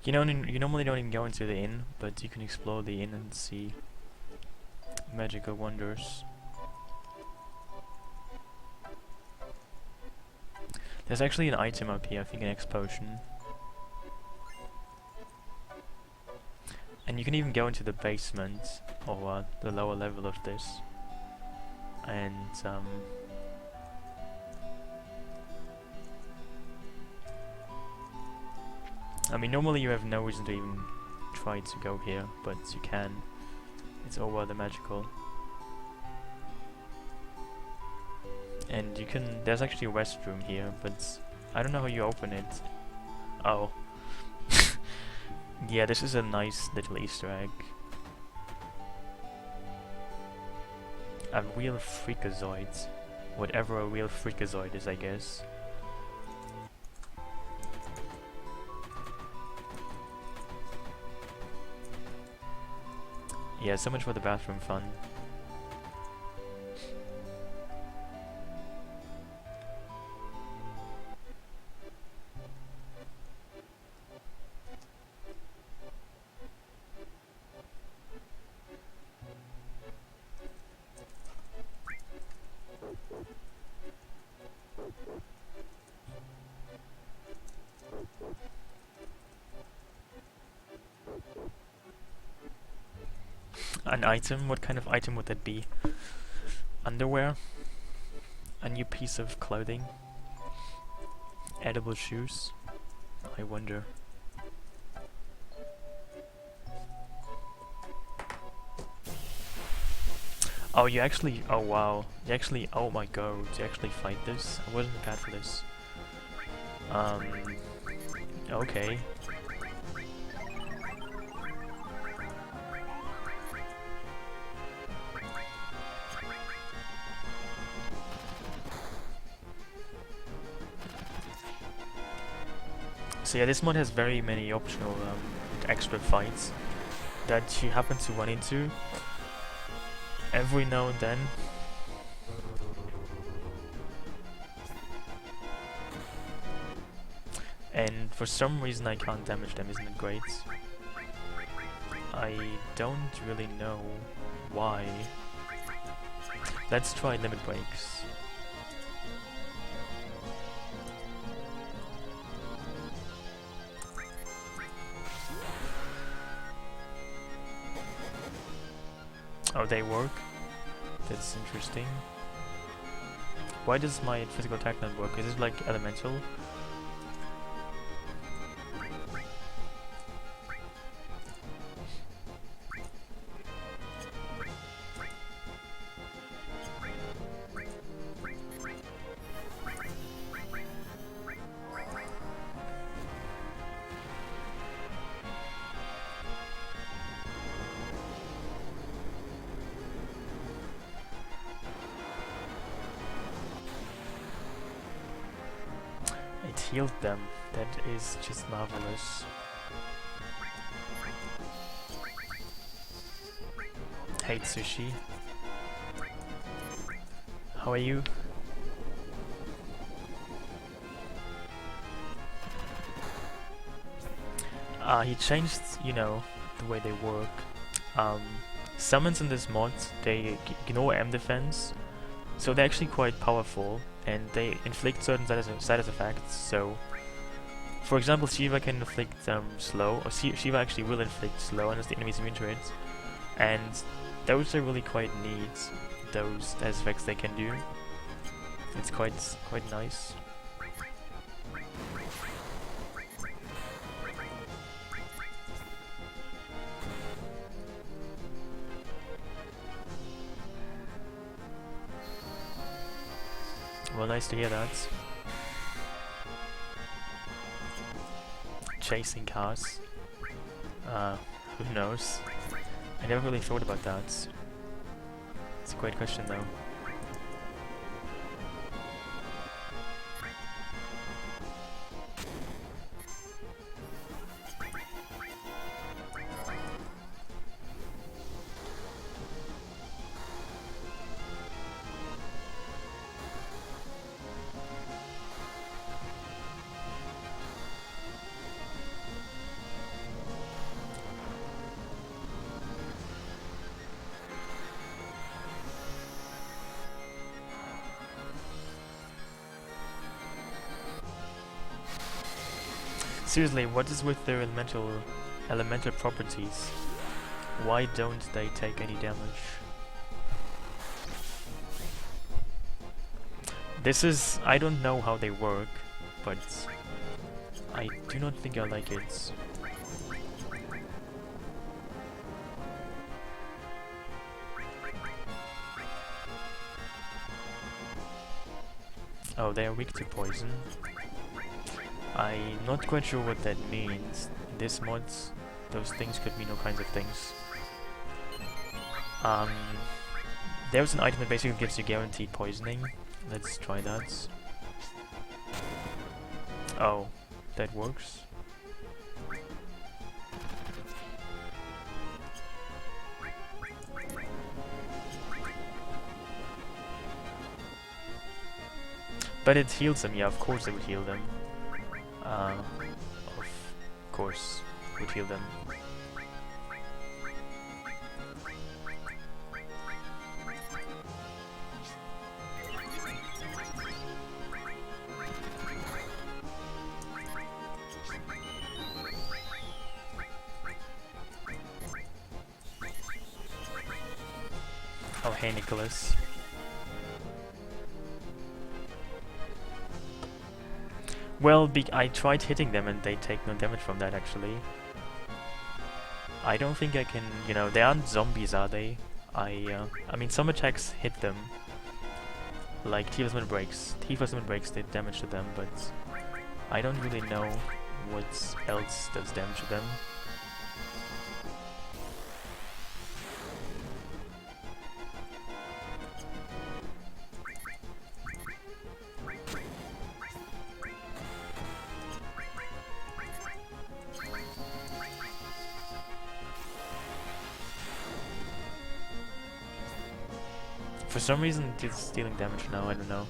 You normally don't even go into the inn, but you can explore the inn and see magical wonders. There's actually an item up here, I think an X potion. And you can even go into the basement, or the lower level of this. And, I mean, normally you have no reason to even try to go here, but you can. It's all rather magical. And you can, there's actually a restroom here, but I don't know how you open it. Oh. Yeah, this is a nice little Easter egg. A real freakazoid. Whatever a real freakazoid is, I guess. Yeah, so much for the bathroom fun. An item? What kind of item would that be? Underwear? A new piece of clothing? Edible shoes? I wonder. Oh, you actually... Oh, wow. You actually... Oh my god. You actually fight this? I wasn't prepared for this. Okay. So yeah, this mod has very many optional extra fights that you happen to run into every now and then. And for some reason I can't damage them, isn't it great? I don't really know why. Let's try limit breaks. Oh, they work? That's interesting. Why does my physical attack not work? Is it like elemental? It healed them. That is just marvelous. Hate sushi. How are you? He changed, you know, the way they work. Summons in this mod, they ignore M defense, so they're actually quite powerful, and they inflict certain status effects. So, for example, Shiva can inflict slow, or Shiva actually will inflict slow unless the enemy's immune to it, and those are really quite neat, those status effects they can do. It's quite nice. Well, nice to hear that. Chasing cars. Who knows? I never really thought about that. It's a great question though. Seriously, what is with their elemental properties? Why don't they take any damage? This is... I don't know how they work, but I do not think I like it. Oh, they are weak to poison. I'm not quite sure what that means. In this mod, those things could mean all kinds of things. There's an item that basically gives you guaranteed poisoning. Let's try that. Oh, that works. But it heals them, yeah, of course it would heal them. Of course, it would heal them. Oh, hey Nicholas. Well, I tried hitting them and they take no damage from that, actually. I don't think I can, you know, they aren't zombies, are they? I mean, some attacks hit them. Like Tifa's Limit Breaks. Tifa's Limit Breaks did damage to them, but I don't really know what else does damage to them. For some reason it's dealing damage now, I don't know.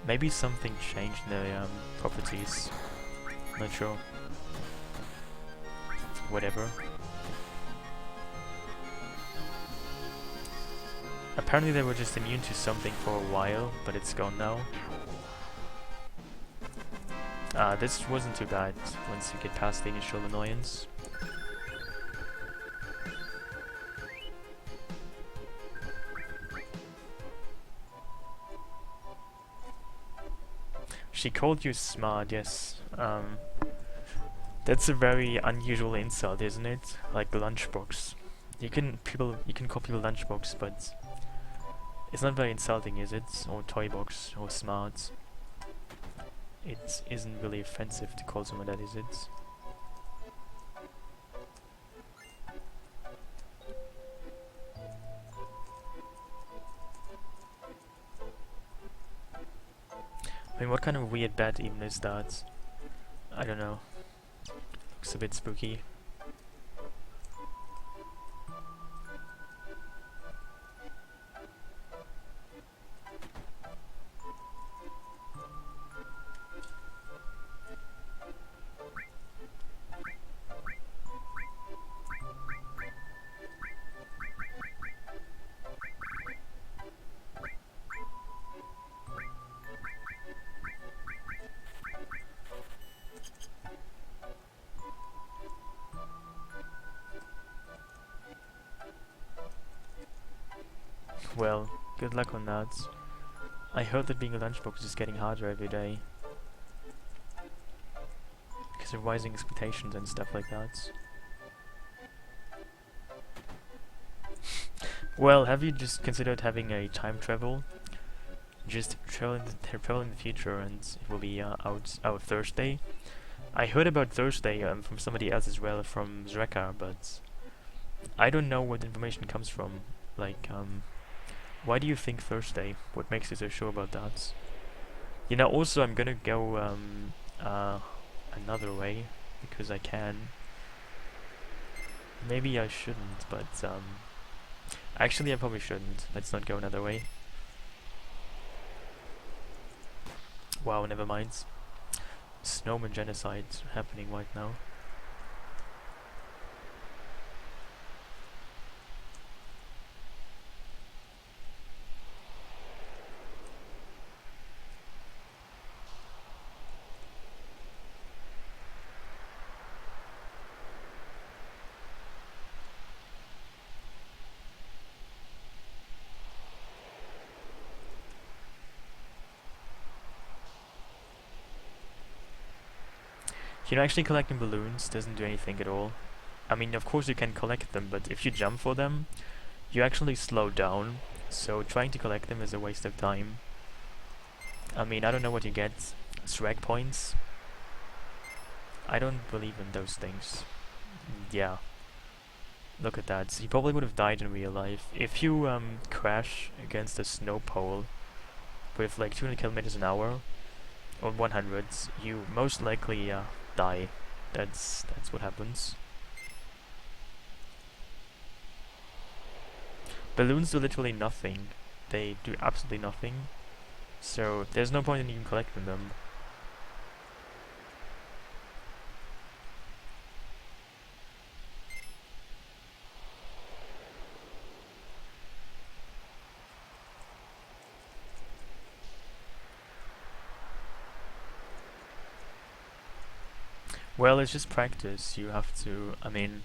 Maybe something changed in the properties. Not sure. Whatever. Apparently they were just immune to something for a while, but it's gone now. This wasn't too bad once you get past the initial annoyance. She called you smart, yes. That's a very unusual insult, isn't it? Like lunchbox. You can call people lunchbox, but it's not very insulting, is it? Or toy box, or smart. It isn't really offensive to call someone that, is it? I mean, what kind of weird bat even is that? I don't know. Looks a bit spooky. Well, good luck on that. I heard that being a lunchbox is getting harder every day. Because of rising expectations and stuff like that. Well, have you just considered having a time travel? Just travel in the future and it will be out Thursday. I heard about Thursday from somebody else as well, from Zrekar, but I don't know what information comes from. Like, why do you think Thursday? What makes you so sure about that? You know, also I'm gonna go another way because I can. Maybe I shouldn't, but actually I probably shouldn't. Let's not go another way. Wow, never mind. Snowman genocide happening right now. Actually collecting balloons doesn't do anything at all. I mean, of course you can collect them, but if you jump for them, you actually slow down, so trying to collect them is a waste of time. I mean, I don't know what you get. Swag points? I don't believe in those things. Yeah. Look at that. So you probably would have died in real life. If you crash against a snow pole with like 200 kilometers an hour, or 100, you most likely die. That's what happens. Balloons do literally nothing. They do absolutely nothing. So there's no point in even collecting them. Well, it's just practice. You have to, I mean,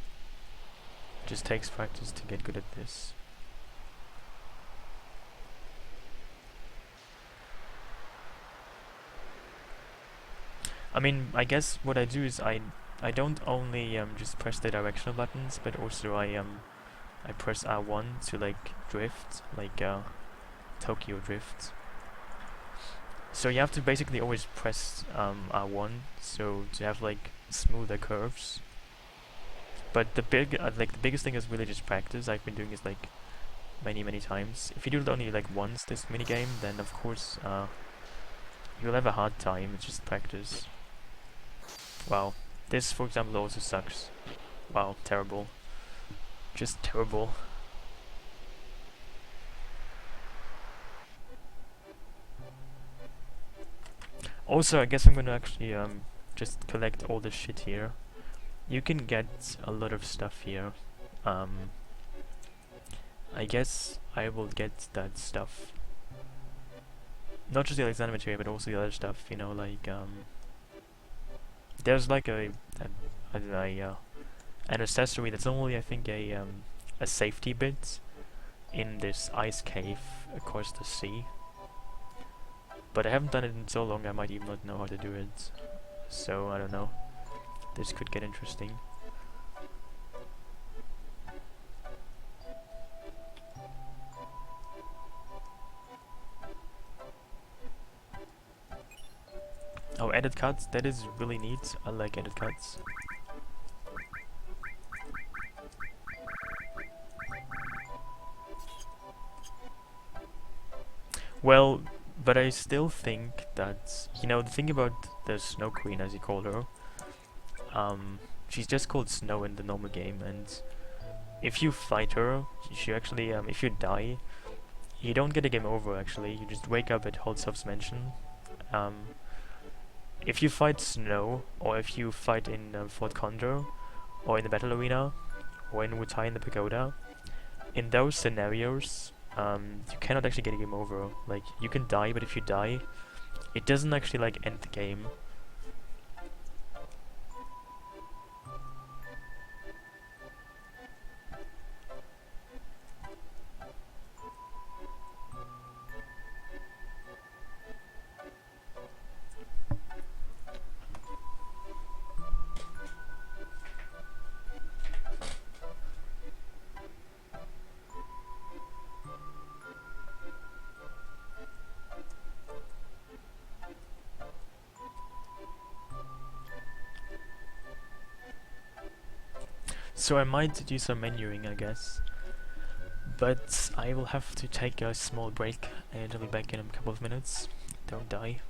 it just takes practice to get good at this. I mean, I guess what I do is I don't only just press the directional buttons, but also I press R1 to like drift, like Tokyo drift. So you have to basically always press R1 so to have like smoother curves. But the biggest thing is really just practice. I've been doing this like many times. If you do it only like once this minigame, then of course you'll have a hard time. It's just practice. Wow, this for example also sucks. Wow, terrible. Just terrible. Also, I guess I'm gonna actually just collect all this shit here. You can get a lot of stuff here. I guess I will get that stuff. Not just the Alexander material, but also the other stuff. You know, like there's like an accessory that's only I think a safety bit in this ice cave across the sea. But I haven't done it in so long I might even not know how to do it. So I don't know. This could get interesting. Oh, edit cuts, that is really neat. I like edit cuts. Well, but I still think that, you know, the thing about the Snow Queen, as you call her, she's just called Snow in the normal game, and if you fight her, she actually, if you die, you don't get a game over actually, you just wake up at Holzhoff's mansion. If you fight Snow, or if you fight in Fort Condor, or in the battle arena, or in Wutai in the pagoda, in those scenarios, you cannot actually get a game over. Like, you can die, but if you die, it doesn't actually like end the game. So I might do some menuing, I guess. But I will have to take a small break, and I'll be back in a couple of minutes. Don't die.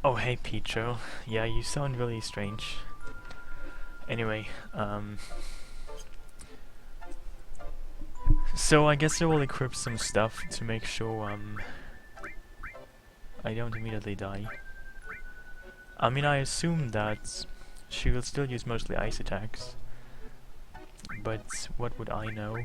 Oh, hey, Picho. Yeah, you sound really strange. Anyway, so I guess I will equip some stuff to make sure, I don't immediately die. I mean, I assume that she will still use mostly ice attacks, but what would I know?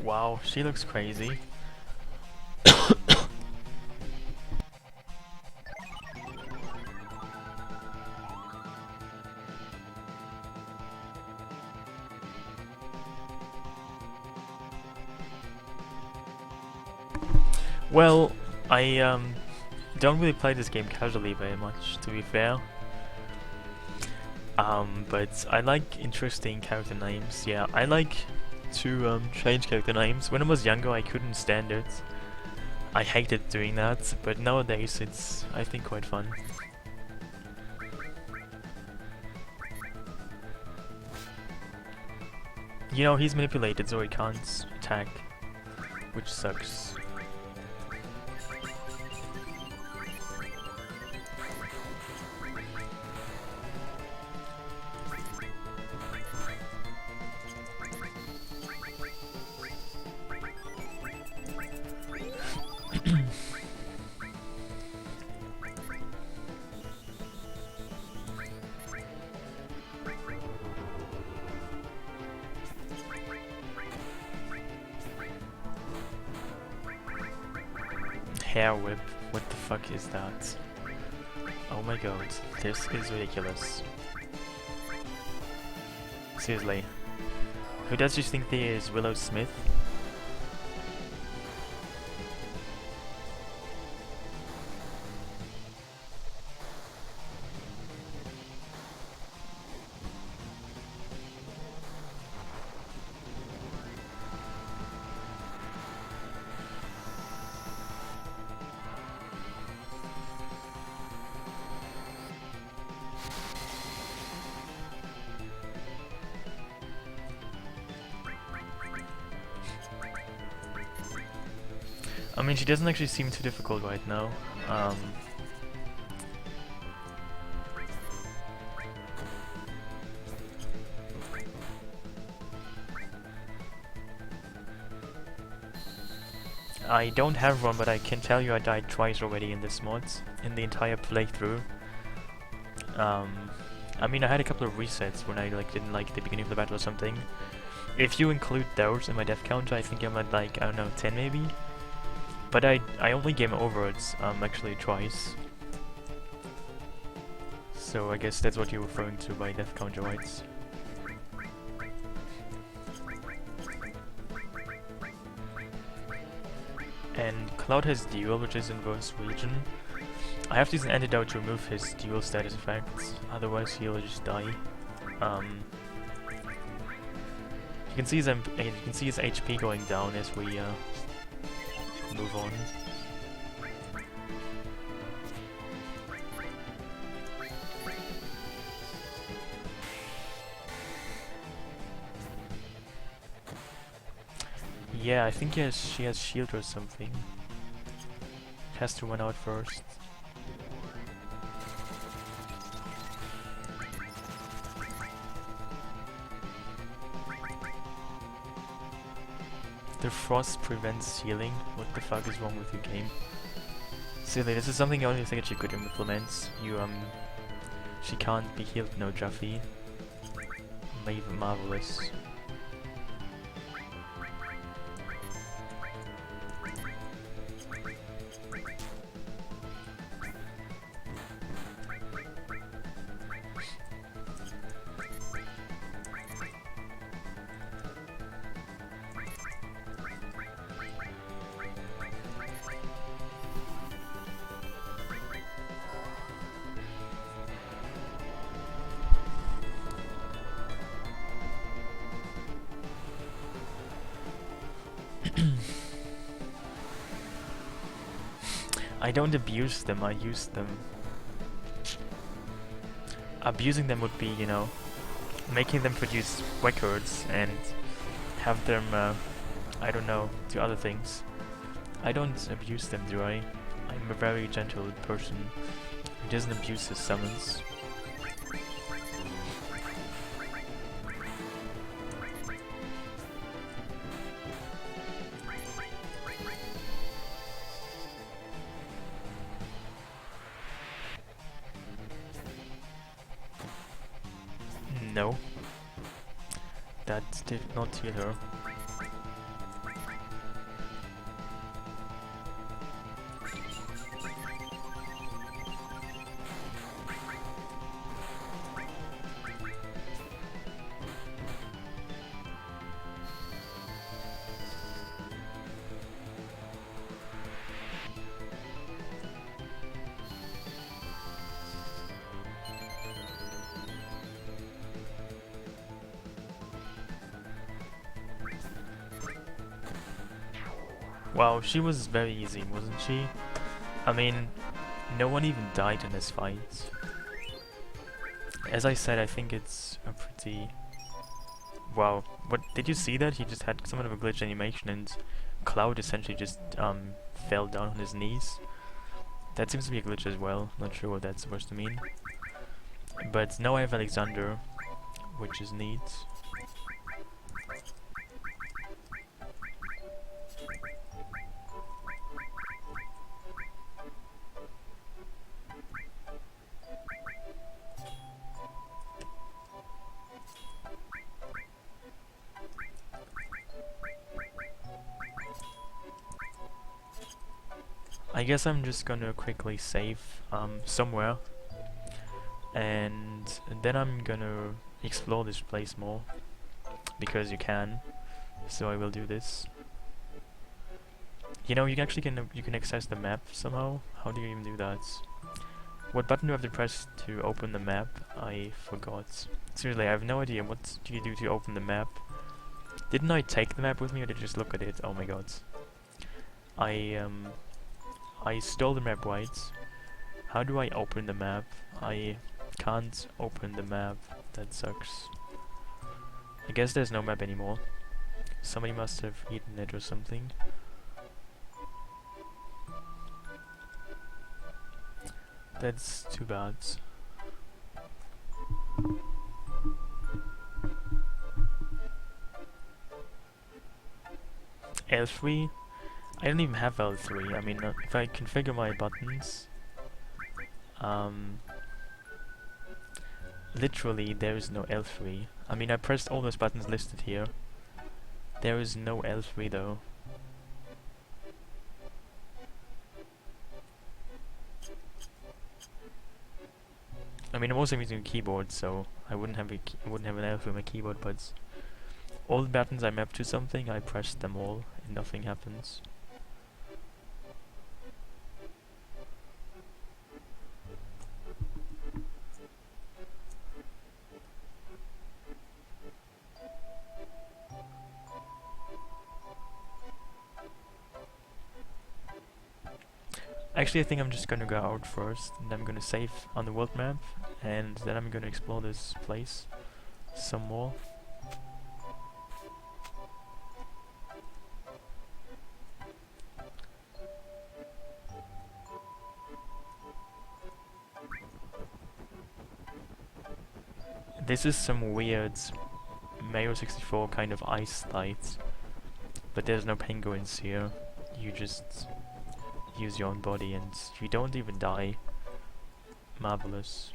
Wow, she looks crazy. Well, I don't really play this game casually very much, to be fair. But I like interesting character names. Yeah, I like to change character names. When I was younger, I couldn't stand it. I hated doing that, but nowadays it's, I think, quite fun. You know, he's manipulated, so he can't attack, which sucks. Hair whip, what the fuck is that? Oh my god, this is ridiculous. Seriously. Who does you think there is Willow Smith? I mean, she doesn't actually seem too difficult right now. I don't have one, but I can tell you I died twice already in this mod, in the entire playthrough. I mean, I had a couple of resets when I didn't like the beginning of the battle or something. If you include those in my death counter, I think I'm at like, I don't know, 10 maybe? But I only game over it, actually twice. So I guess that's what you're referring to by death counter, right? And Cloud has Duel, which is inverse region. I have to use an antidote to remove his Duel status effects, otherwise he'll just die. You can see his HP going down as we move on. Yeah, I think she has shield or something. It has to run out first. The frost prevents healing. What the fuck is wrong with your game? Silly, this is something I only think she could implement. She can't be healed, no Juffy. Marvelous. I don't abuse them, I use them. Abusing them would be, you know, making them produce records and have them, I don't know, do other things. I don't abuse them, do I? I'm a very gentle person who doesn't abuse his summons. No. That did not heal her. Wow, she was very easy, wasn't she? I mean, no one even died in this fight. As I said, I think it's a pretty... Wow, what, did you see that? He just had somewhat of a glitch animation and Cloud essentially just fell down on his knees. That seems to be a glitch as well, not sure what that's supposed to mean. But now I have Alexander, which is neat. I guess I'm just gonna quickly save somewhere, and then I'm gonna explore this place more, because you can, so I will do this. You know, you can access the map somehow. How do you even do that? What button do I have to press to open the map? I forgot. Seriously, I have no idea. What do you do to open the map? Didn't I take the map with me, or did I just look at it? Oh my god. I stole the map, right? How do I open the map? I can't open the map. That sucks. I guess there's no map anymore. Somebody must have eaten it or something. That's too bad. L3? I don't even have L3. I mean, if I configure my buttons, literally there is no L3. I mean, I pressed all those buttons listed here. There is no L3 though. I mean, I'm also using a keyboard, so I wouldn't have an L3 on my keyboard, but all the buttons I map to something, I pressed them all, and nothing happens. Actually, I think I'm just gonna go out first, and I'm gonna save on the world map, and then I'm gonna explore this place some more. This is some weird Mario 64 kind of ice light, but there's no penguins here. You just use your own body and you don't even die. Marvelous.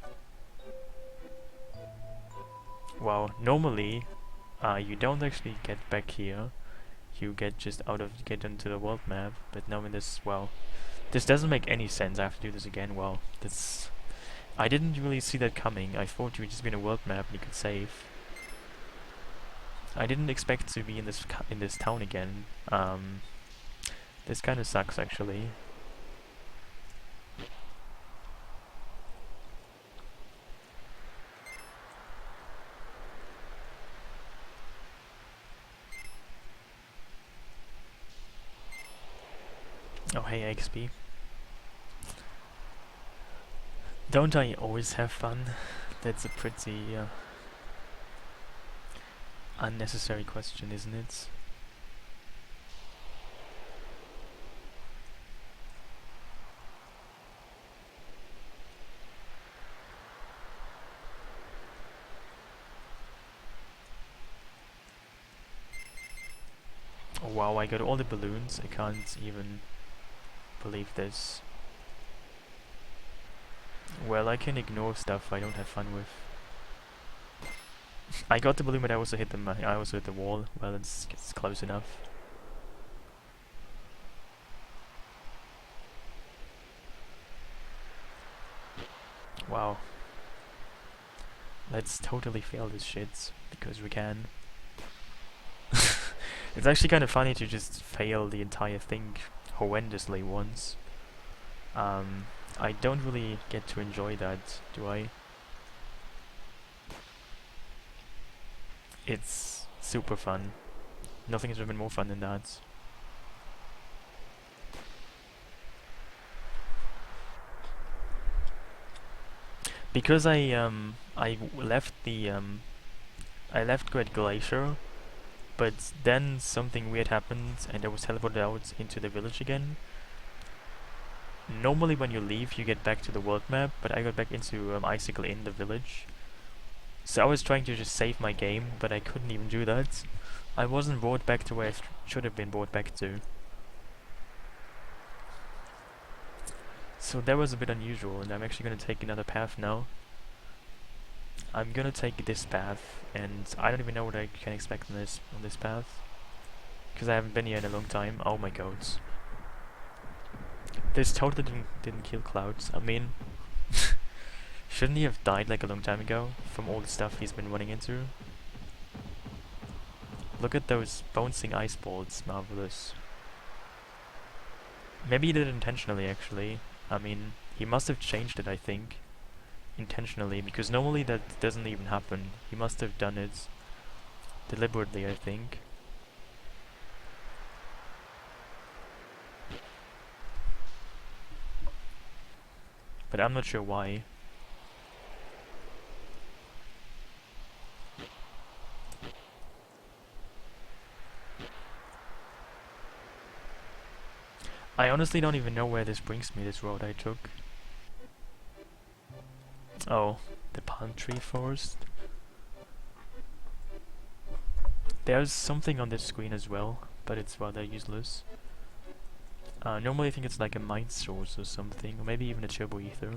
Wow, normally you don't actually get back here. You get into the world map, but now in this, well, this doesn't make any sense. I have to do this again. Well, I didn't really see that coming. I thought you would just be in a world map and you could save. I didn't expect to be in this town again. This kind of sucks actually. Oh hey XP. Don't I always have fun? That's a pretty unnecessary question, isn't it? Oh, wow, I got all the balloons. I can't even believe this. Well, I can ignore stuff I don't have fun with. I got the balloon, but I also hit the I also hit the wall. Well, it's close enough. Wow. Let's totally fail this shit because we can. It's actually kind of funny to just fail the entire thing horrendously once. I don't really get to enjoy that, do I? It's super fun. Nothing has ever been more fun than that. Because I left Great Glacier, but then something weird happened and I was teleported out into the village again. Normally when you leave you get back to the world map, but I got back into Icicle in the village. So I was trying to just save my game, but I couldn't even do that. I wasn't brought back to where I should have been brought back to. So that was a bit unusual, and I'm actually gonna take another path now. I'm gonna take this path, and I don't even know what I can expect on this path. Because I haven't been here in a long time. Oh my god. This totally didn't kill Clouds. I mean, shouldn't he have died like a long time ago from all the stuff he's been running into? Look at those bouncing ice balls, marvelous. Maybe he did it intentionally actually. I mean, he must have changed it, I think. Intentionally, because normally that doesn't even happen. He must have done it deliberately, I think. But I'm not sure why. I honestly don't even know where this brings me, this road I took. Oh, the palm tree forest. There's something on this screen as well, but it's rather useless. Normally I think it's like a mind source or something, or maybe even a turbo ether.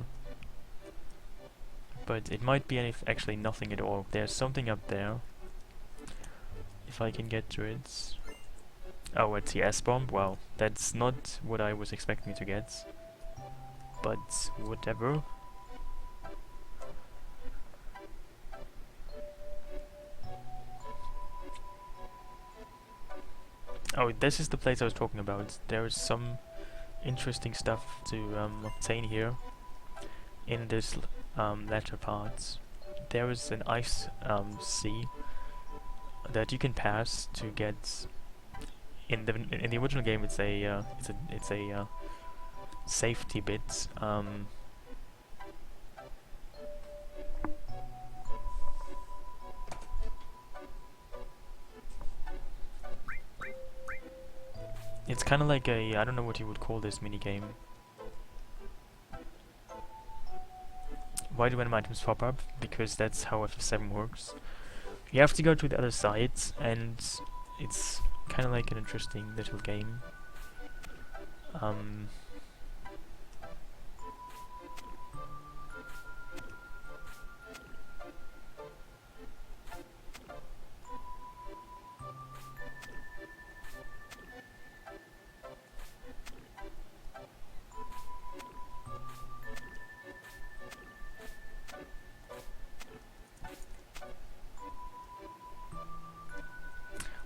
But it might be actually nothing at all. There's something up there. If I can get to it. Oh, a TS bomb? Wow, that's not what I was expecting to get. But whatever. Oh, this is the place I was talking about. There is some interesting stuff to obtain here in this latter part. There is an ice sea that you can pass to get. In the original game, it's a safety bit. It's kind of like a, I don't know what you would call this minigame. Why do random items pop up? Because that's how FF7 works. You have to go to the other side, and it's kind of like an interesting little game.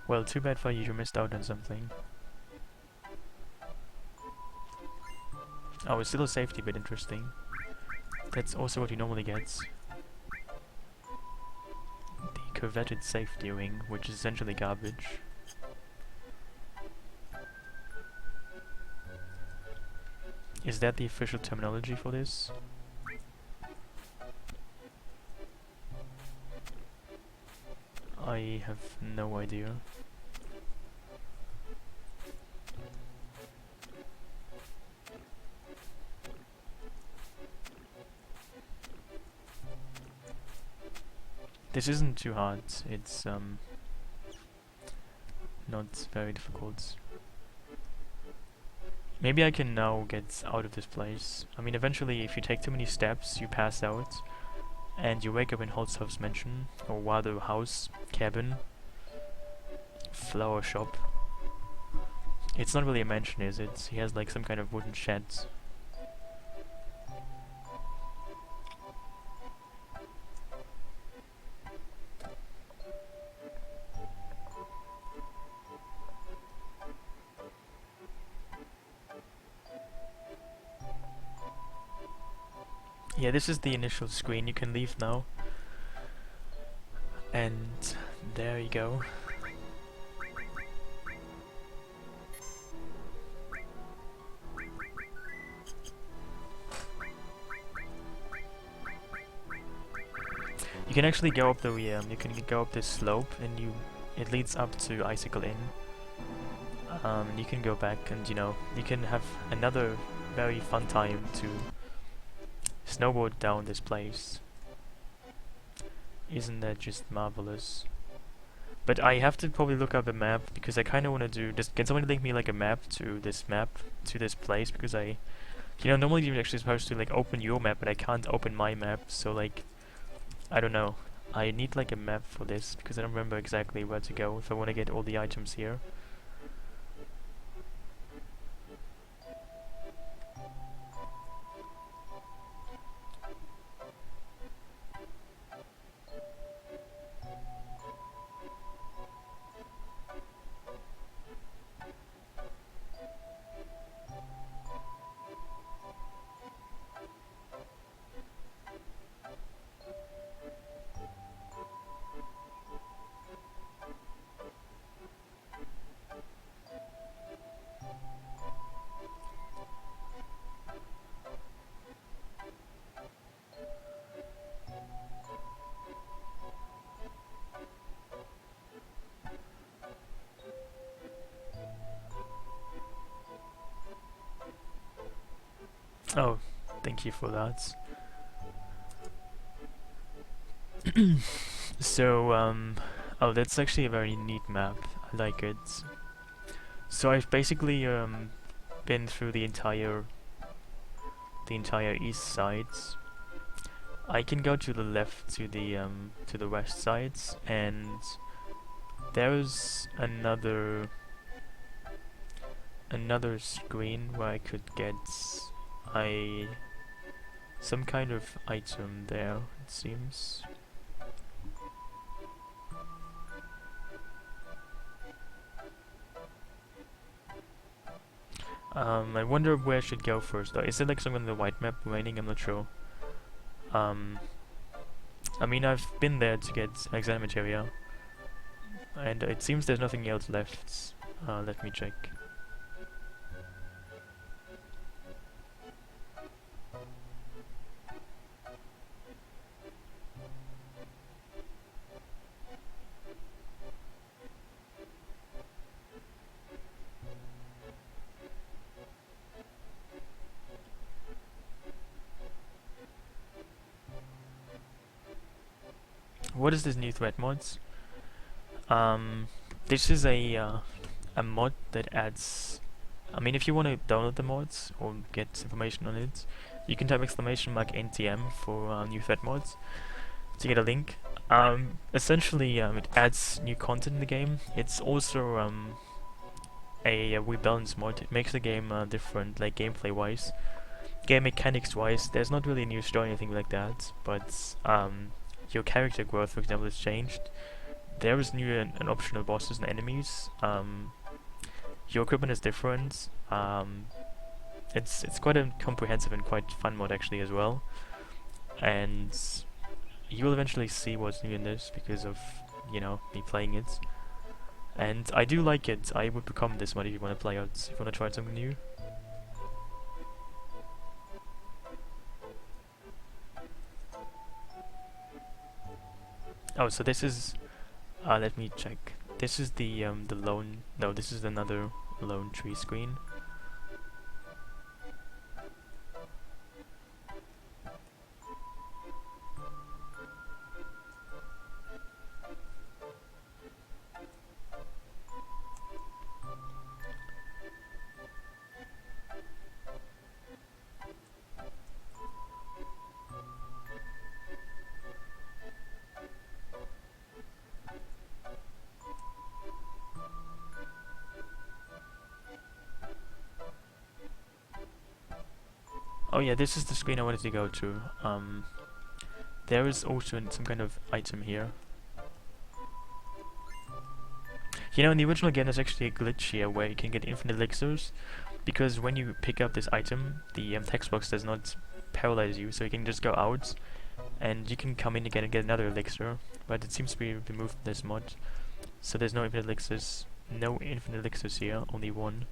Well, too bad for you, you missed out on something. Oh, it's still a safety bit, interesting. That's also what he normally gets. The coveted safety ring, which is essentially garbage. Is that the official terminology for this? I have no idea. This isn't too hard, it's not very difficult. Maybe I can now get out of this place. I mean, eventually if you take too many steps you pass out and you wake up in Holzhoff's mansion, or rather house, cabin, flower shop. It's not really a mansion, is it? He has like some kind of wooden shed. Yeah, this is the initial screen. You can leave now. And there you go. You can actually go up the you can go up this slope, and it leads up to Icicle Inn. You can go back, and you can have another very fun time to snowboard down this place. Isn't that just marvelous? But I have to probably look up a map, because I kind of want to do. Can somebody link me like a map to this place? Because normally you're actually supposed to like open your map, but I can't open my map. So like, I don't know. I need like a map for this, because I don't remember exactly where to go if I want to get all the items here. Oh, thank you for that. So, oh, that's actually a very neat map. I like it. So I've basically been through the entire east sides. I can go to the left to the west sides, and there's another screen where I could get some kind of item there, it seems. I wonder where I should go first though. Is there like something on the white map remaining? I'm not sure. I mean, I've been there to get exam materia, and it seems there's nothing else left. Let me check. What is this new threat mods? This is a mod that adds. I mean, if you want to download the mods or get information on it, you can type !NTM for new threat mods to get a link. Essentially, it adds new content in the game. It's also a rebalance mod. It makes the game different, like gameplay-wise. Game mechanics-wise, there's not really a new story or anything like that, but your character growth, for example, is changed. There is new and optional bosses and enemies. Your equipment is different. It's quite a comprehensive and quite fun mod actually as well. And you will eventually see what's new in this because of me playing it. And I do like it. I would become this mod if you want to play out, if you want to try something new. Oh, so this is Let me check. This is the lone. No, this is another lone tree screen. Oh yeah, this is the screen I wanted to go to. There is also some kind of item here. You know, in the original game there's actually a glitch here where you can get infinite elixirs, because when you pick up this item, the text box does not paralyze you, so you can just go out, and you can come in again and get another elixir, but it seems to be removed in this mod, so there's no infinite elixirs. No infinite elixirs here, only one.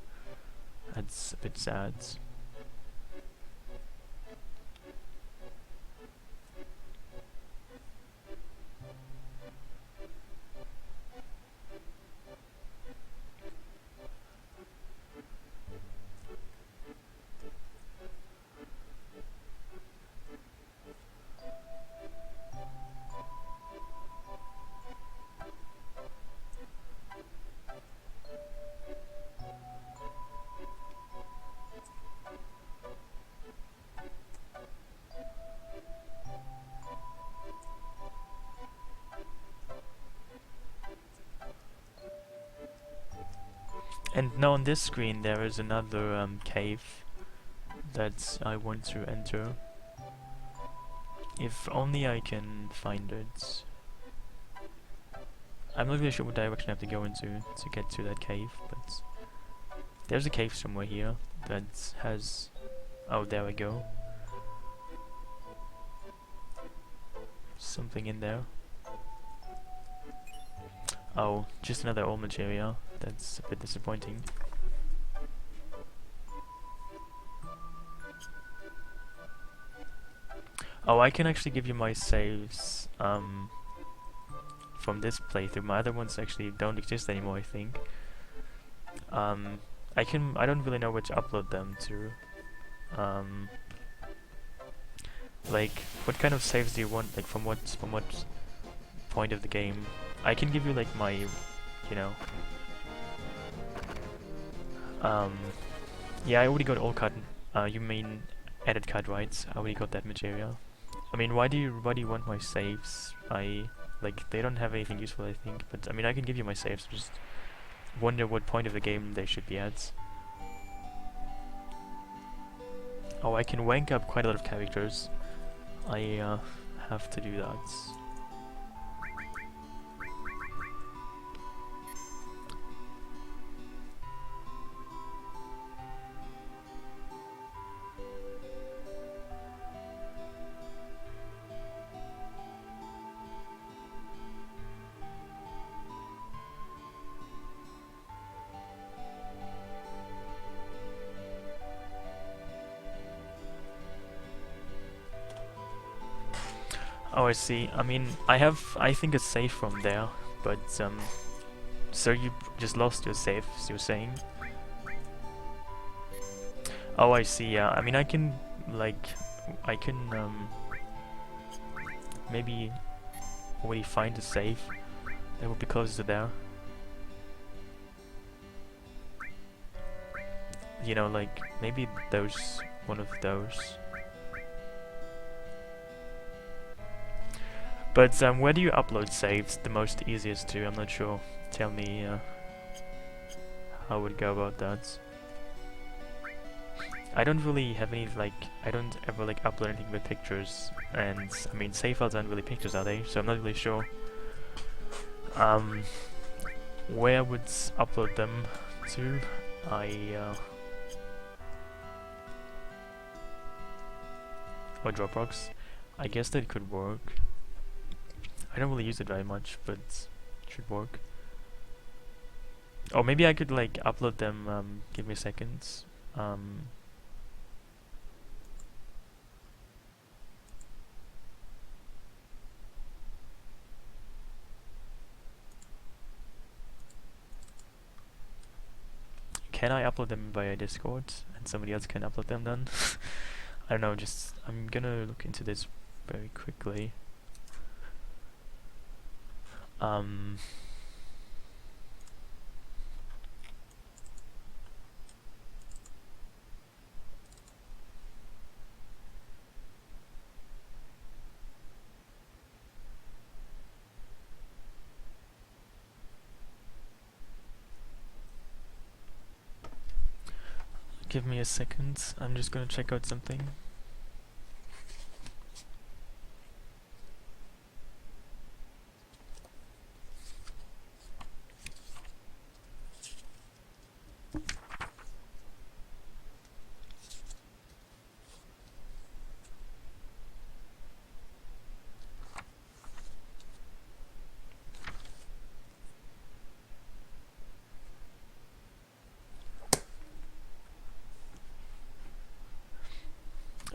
That's a bit sad. And now on this screen there is another cave that I want to enter. If only I can find it. I'm not really sure what direction I have to go into to get to that cave, but there's a cave somewhere here that has... Oh, there we go. Something in there. Oh, just another old materia. That's a bit disappointing. Oh, I can actually give you my saves from this playthrough. My other ones actually don't exist anymore, I think. I don't really know where to upload them to. Like, what kind of saves do you want? Like, from what point of the game? I can give you like my, you know. Yeah, I already got all cut. You mean edit cut, right? I already got that material. I mean, why do you want my saves? Like, they don't have anything useful, I think. But I mean, I can give you my saves. Just wonder what point of the game they should be at. Oh, I can wank up quite a lot of characters. I have to do that. Oh, I see. I mean, I think, a save from there, but, so you just lost your save, you're saying? Oh, I see, yeah. I mean, I can, maybe already find a save that would be closer to there. You know, like, maybe one of those. But where do you upload saves the most easiest to? I'm not sure. Tell me how I would go about that. I don't really have any, I don't ever upload anything with pictures, and I mean save files aren't really pictures, are they? So I'm not really sure where I would upload them to. Or Dropbox. I guess that could work. I don't really use it very much, but it should work. Or maybe I could upload them, give me a second. can I upload them via Discord and somebody else can upload them then? I don't know, just I'm gonna look into this very quickly. Give me a second, I'm just gonna check out something.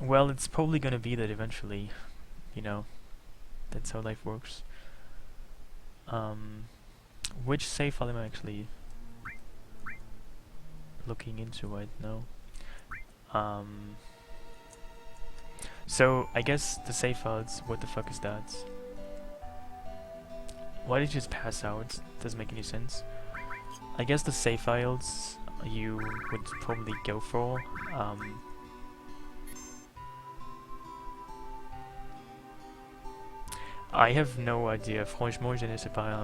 Well, it's probably gonna be that eventually, you know, that's how life works. Which save file am I actually looking into right now? So I guess the save files, what the fuck is that? Why did you just pass out? Doesn't make any sense. I guess the save files you would probably go for, I have no idea. Franchement, je ne sais pas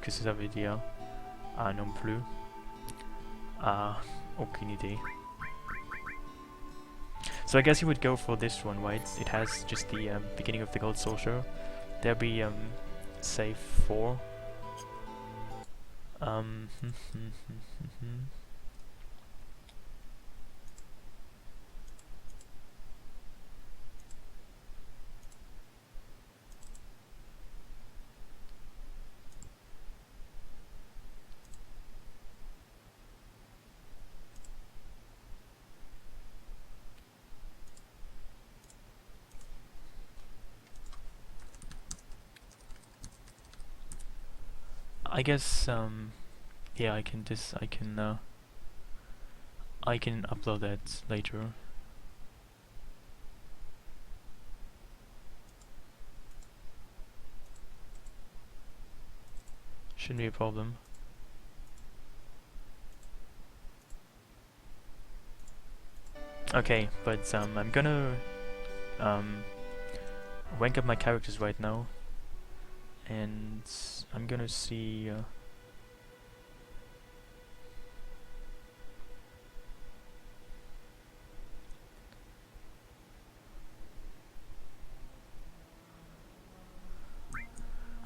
que ça veut dire non plus. Aucune idée. So I guess you would go for this one, right? It has just the beginning of the gold saucer. There'll be save 4. I guess yeah, I can upload that later. Shouldn't be a problem. Okay, but I'm gonna rank up my characters right now, and I'm gonna see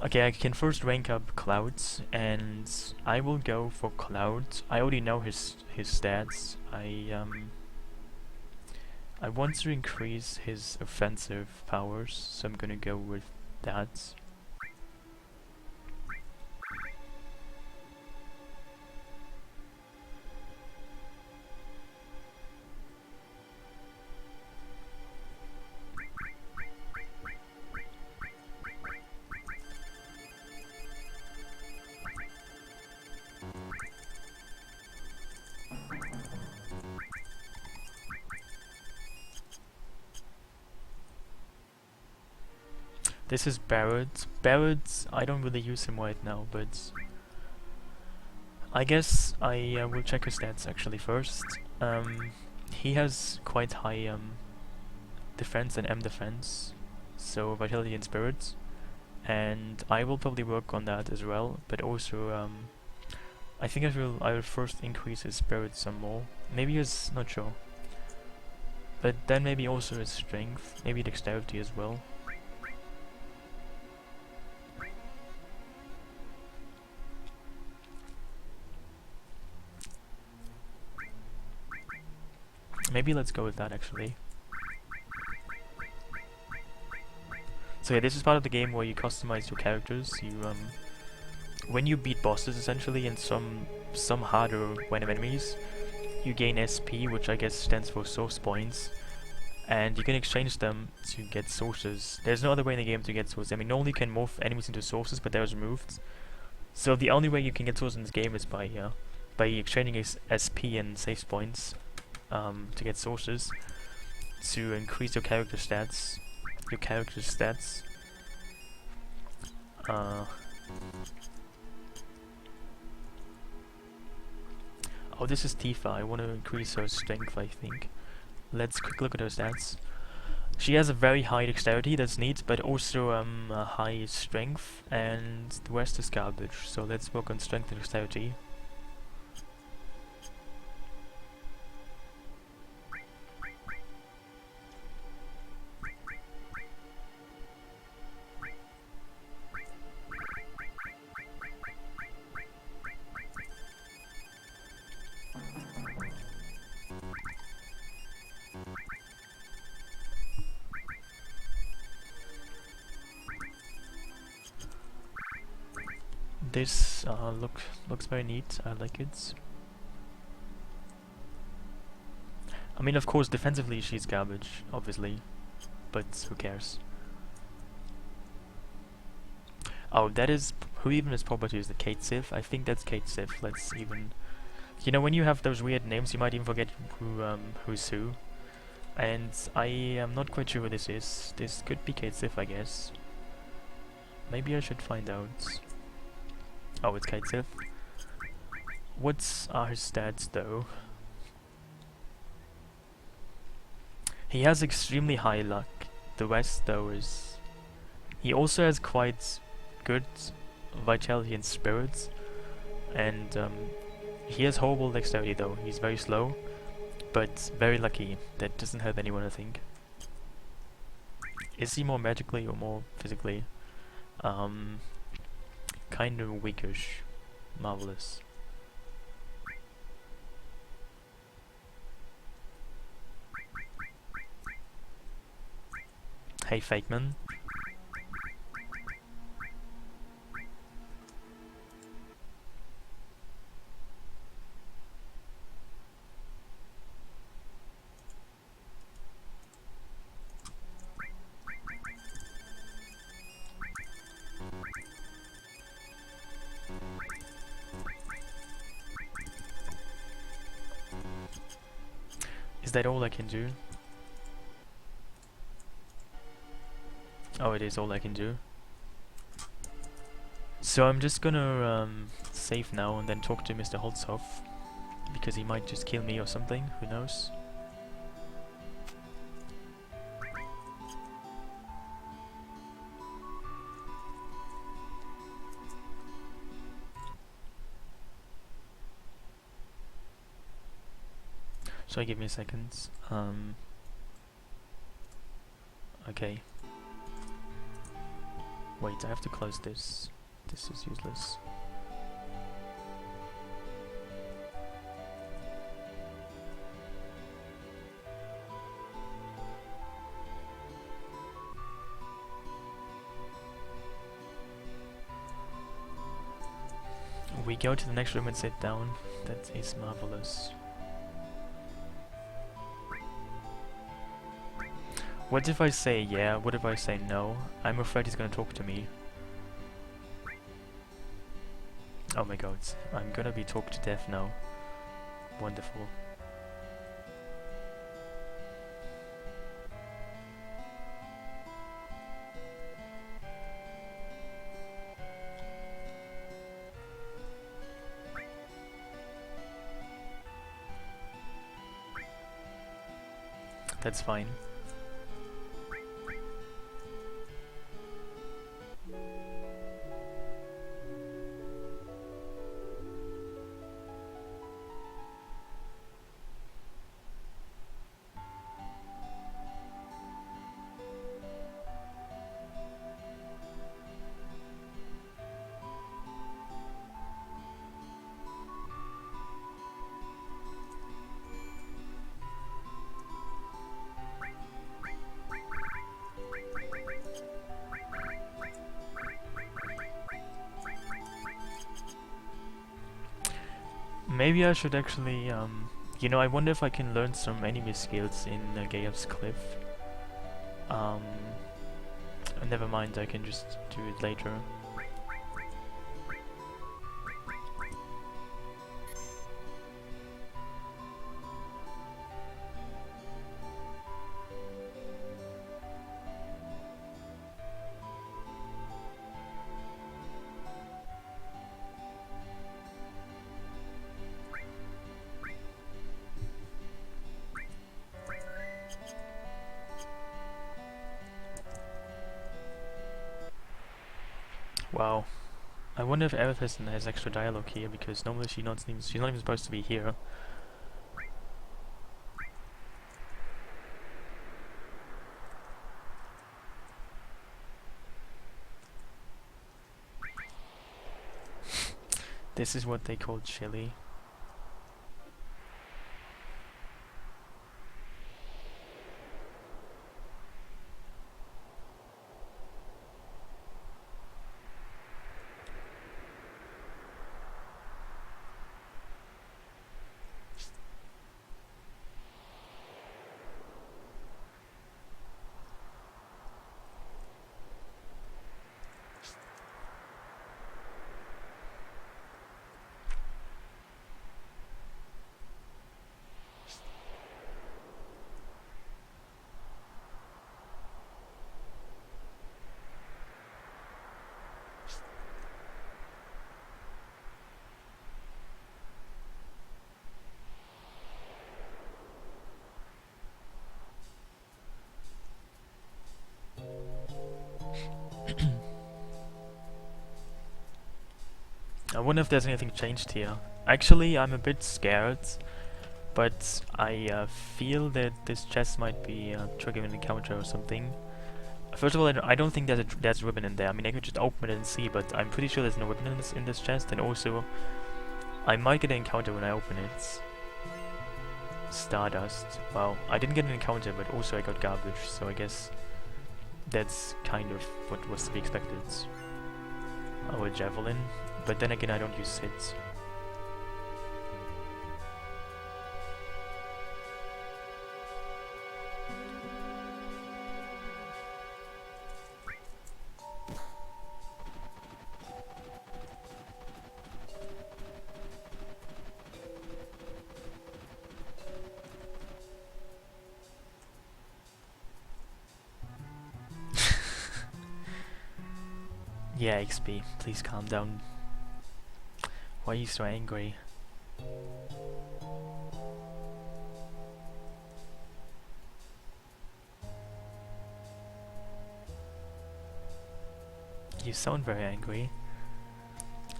okay, I can first rank up Cloud's, and I will go for Cloud. I already know his stats. I want to increase his offensive powers, so I'm gonna go with that. This is Barrett. Barrett, I don't really use him right now, but I guess I will check his stats actually first. He has quite high defense and M defense, so vitality and spirit, and I will probably work on that as well. But also, I think I will first increase his spirit some more. Maybe his, not sure, but then maybe also his strength, maybe dexterity as well. Maybe let's go with that actually. So yeah, this is part of the game where you customize your characters. You when you beat bosses essentially and some harder random enemies, you gain SP, which I guess stands for source points, and you can exchange them to get sources. There's no other way in the game to get sources. I mean, normally you can morph enemies into sources, but that was removed. So the only way you can get sources in this game is by by exchanging his SP and save points to get sources to increase your character stats. Oh, this is Tifa. I want to increase her strength, I think. Let's quick look at her stats. She has a very high dexterity, that's neat, but also a high strength, and the rest is garbage. So let's work on strength and dexterity. This looks very neat. I like it. I mean, of course, defensively she's garbage, obviously, but who cares? Oh, that is who even is property is the Kate Sith. I think that's Kate Sith. Let's even, you know, when you have those weird names, you might even forget who's who. And I am not quite sure who this is. This could be Kate Sith, I guess. Maybe I should find out. Oh, it's Kate Sith. What are his stats, though? He has extremely high luck. The rest, though, is... He also has quite good vitality and spirits. And he has horrible dexterity, though. He's very slow, but very lucky. That doesn't hurt anyone, I think. Is he more magically or more physically? Kind of weakish. Marvelous. Hey, Fakeman. Is that all I can do? Oh, it is all I can do. So I'm just gonna save now and then talk to Mr. Holzhoff, because he might just kill me or something, who knows? Sorry, give me a second. Okay. Wait, I have to close this. This is useless. We go to the next room and sit down. That is marvelous. What if I say yeah? What if I say no? I'm afraid he's gonna talk to me. Oh my god, I'm gonna be talked to death now. Wonderful. That's fine. Maybe I should actually, you know, I wonder if I can learn some enemy skills in Gaia's Cliff. Never mind, I can just do it later. Wow. I wonder if Aerith has extra dialogue here, because normally she's not even supposed to be here. This is what they call chili. I wonder if there's anything changed here. Actually, I'm a bit scared, but I feel that this chest might be triggering an encounter or something. First of all, I don't think there's a ribbon in there. I mean, I could just open it and see, but I'm pretty sure there's no ribbon in this chest, and also, I might get an encounter when I open it. Stardust. Well, I didn't get an encounter, but also I got garbage, so I guess that's kind of what was to be expected. Oh, a javelin. But then again, I don't use hits. Yeah, XP, please calm down. Why are you so angry? You sound very angry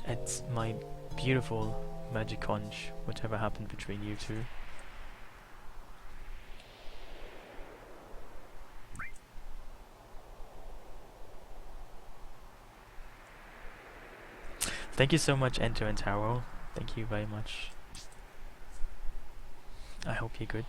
at my beautiful magic conch, whatever happened between you two. Thank you so much, Enter and Taro. Thank you very much. I hope you're good.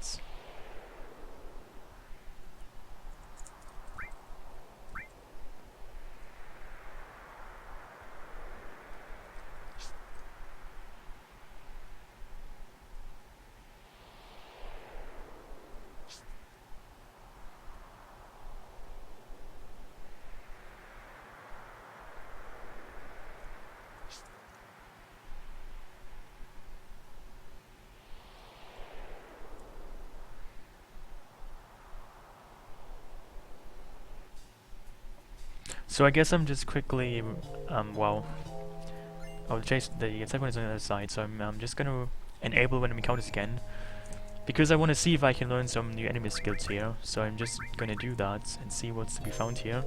So I guess I'm just quickly, well, I'll chase the attack one is on the other side, so I'm just gonna enable when encounters again, because I want to see if I can learn some new enemy skills here, so I'm just gonna do that and see what's to be found here.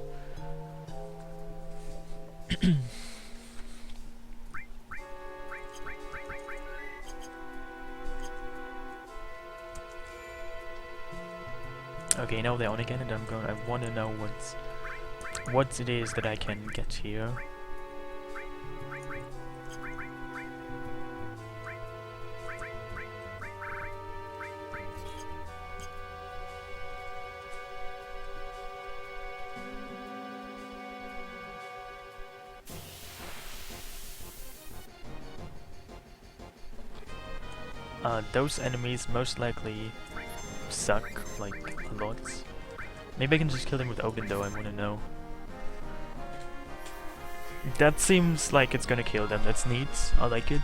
Okay, now they're on again, and I want to know what it is that I can get here. Those enemies most likely suck, like, a lot. Maybe I can just kill them with Ogun though, I wanna know. That seems like it's gonna kill them, that's neat, I like it.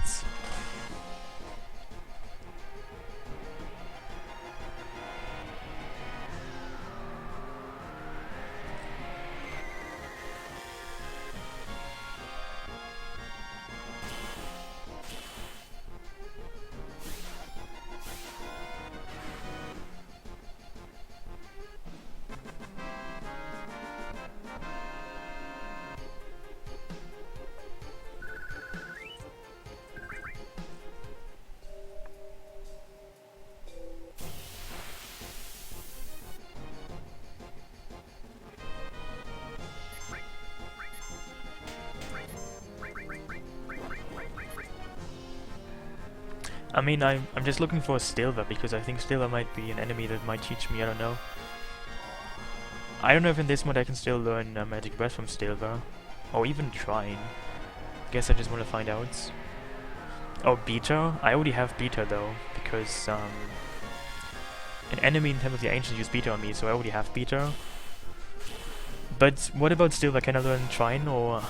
I mean, I'm just looking for Stilva because I think Stilva might be an enemy that might teach me, I don't know. I don't know if in this mod I can still learn Magic Breath from Stilva. Or even trying. Guess I just want to find out. Oh, Beta? I already have Beta though, because an enemy in Temple of the Ancients used Beta on me, so I already have Beta. But what about Stilva? Can I learn Trine or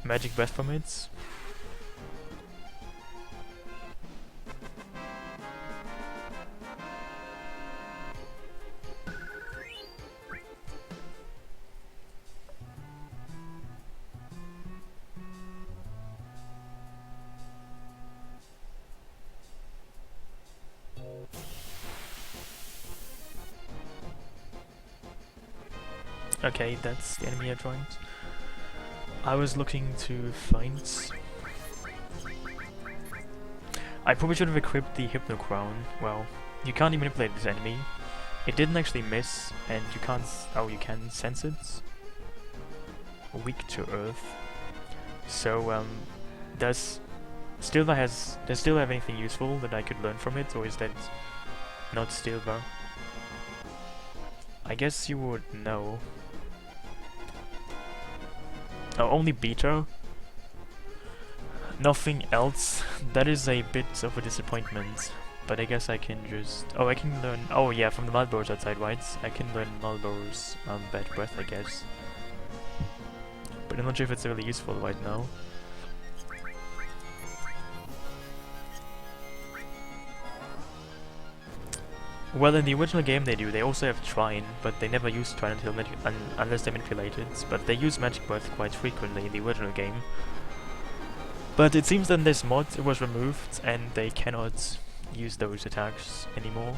Magic Breath from it? Okay, that's the enemy I joined. I was looking to find... I probably should have equipped the Hypno Crown. Well, you can't even manipulate this enemy. It didn't actually miss, and you can't... Oh, you can sense it. Weak to Earth. So, does Stilva have anything useful that I could learn from it, or is that not Stilva? I guess you would know. Oh, only Beta? Nothing else? That is a bit of a disappointment. But I guess I can just... Oh, I can learn... Oh yeah, from the Malboros outside, right? I can learn Malboros Bad Breath, I guess. But I'm not sure if it's really useful right now. Well, in the original game they do. They also have Trine, but they never use Trine until unless they manipulate it. But they use Magic Breath quite frequently in the original game. But it seems that in this mod it was removed, and they cannot use those attacks anymore.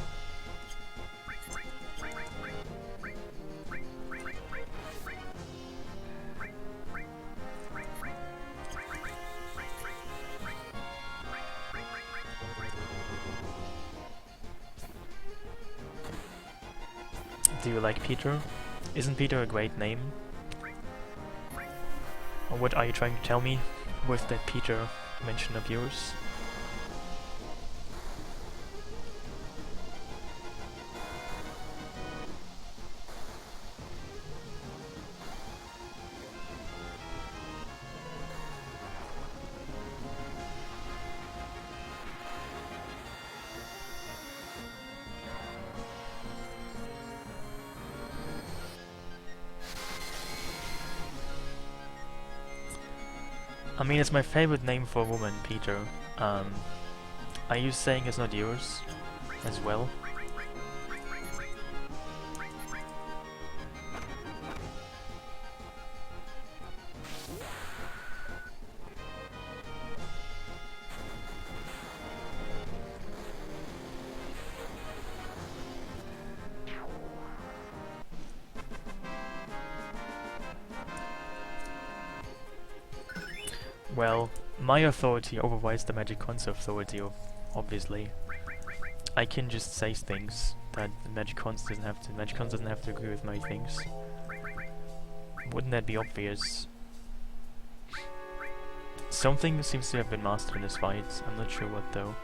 Do you like Peter? Isn't Peter a great name? Or what are you trying to tell me with that Peter mention of yours? I mean, it's my favorite name for a woman, Peter. Are you saying it's not yours as well? Well, my authority overrides the Magic Concept authority, obviously. I can just say things that the Magic Cons doesn't have to. Magic Cons doesn't have to agree with my things. Wouldn't that be obvious? Something seems to have been mastered in this fight. I'm not sure what though.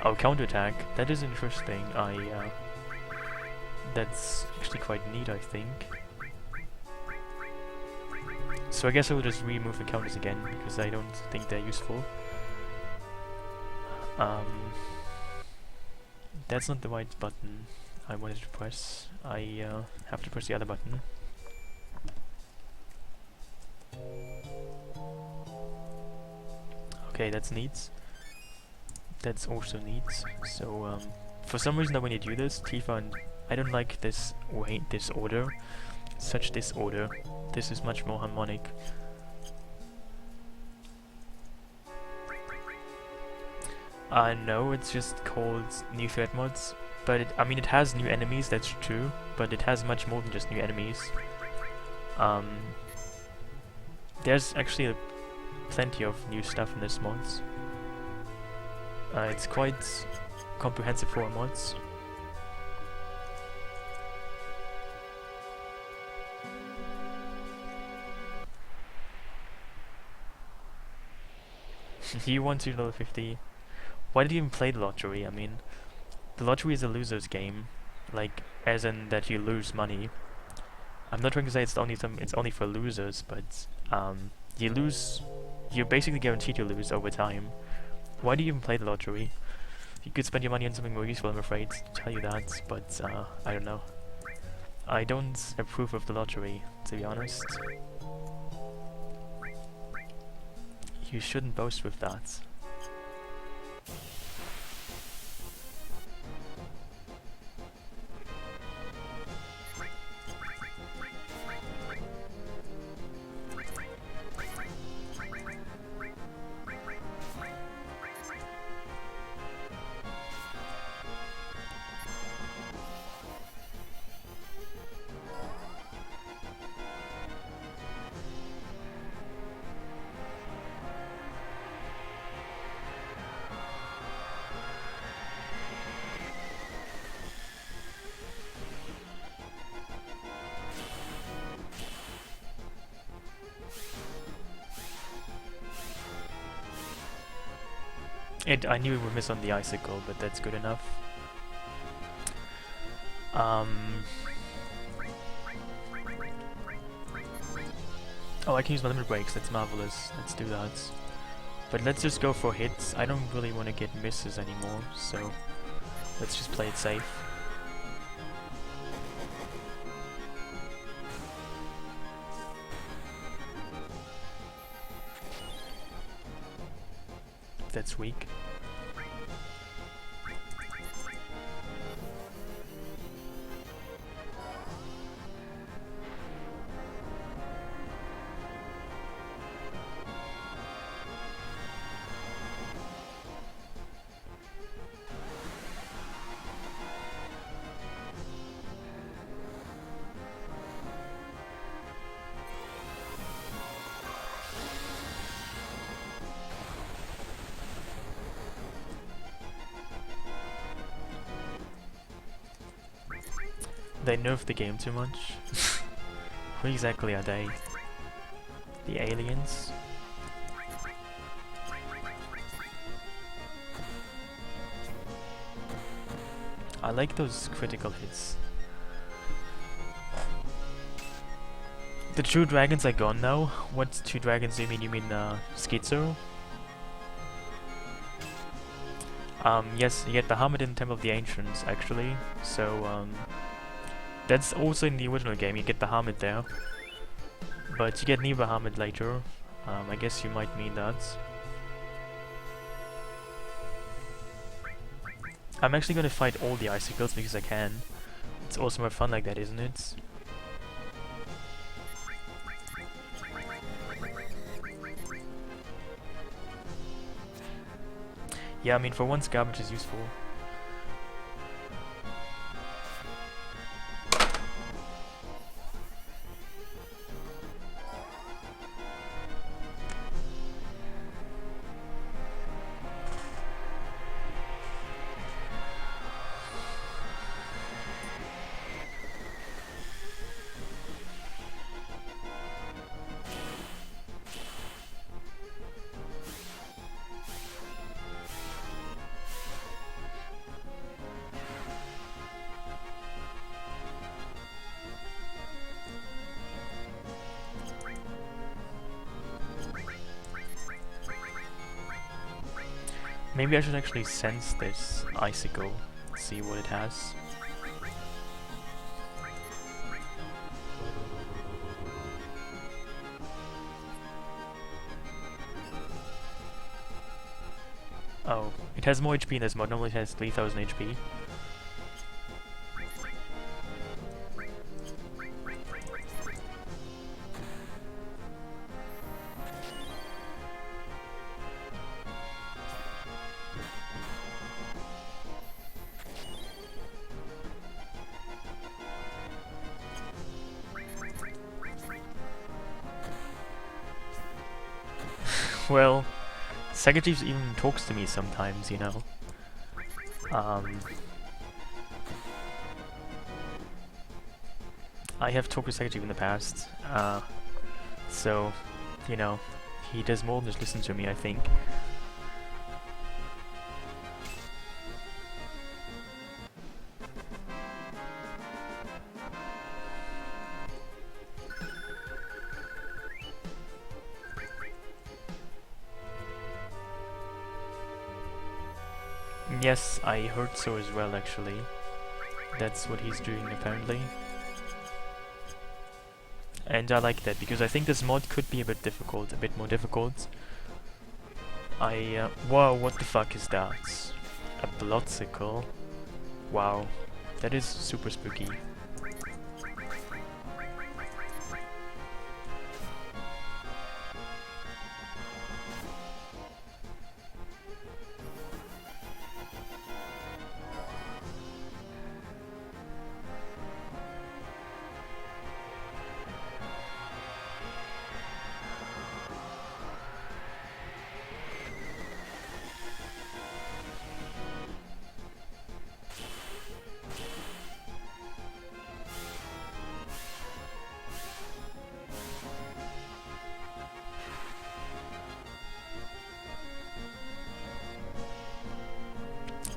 Oh, counterattack. That is interesting. That's actually quite neat, I think. So I guess I will just remove the counters again, because I don't think they're useful. That's not the right button I wanted to press. I have to press the other button. Okay, that's neat. That's also neat. So, for some reason when you do this, Tifa and... I don't like this disorder. Such disorder. This is much more harmonic. No, it's just called New Threat Mods. But I mean, it has new enemies, that's true. But it has much more than just new enemies. There's actually plenty of new stuff in this mods. It's quite comprehensive for mods. You want to level 50? Why did you even play the lottery? I mean, the lottery is a loser's game, like as in that you lose money. I'm not trying to say it's only for losers, but you lose. You're basically guaranteed to lose over time. Why do you even play the lottery? You could spend your money on something more useful, I'm afraid to tell you that, but I don't know. I don't approve of the lottery, to be honest. You shouldn't boast with that. I knew we would miss on the icicle, but that's good enough. Oh, I can use my limit breaks, that's marvelous. Let's do that. But let's just go for hits. I don't really want to get misses anymore, so let's just play it safe. That's weak. They nerfed the game too much. Who exactly are they? The aliens? I like those critical hits. The true dragons are gone now? What two dragons do you mean? You mean Schizo? Yes, you get Bahamut in Temple of the Ancients, actually. So, that's also in the original game, you get Bahamut there. But you get New Bahamut later. I guess you might mean that. I'm actually gonna fight all the icicles because I can. It's also more fun like that, isn't it? Yeah, I mean, for once garbage is useful. Maybe I should actually sense this icicle, see what it has. Oh, it has more HP in this mod, normally it has 3000 HP. Well, SegaChief even talks to me sometimes, you know. I have talked to SegaChief in the past, so, you know, he does more than just listen to me, I think. Yes, I heard so as well actually. That's what he's doing apparently. And I like that because I think this mod could be a bit difficult, a bit more difficult. Whoa, what the fuck is that? A bloodsicle? Wow, that is super spooky.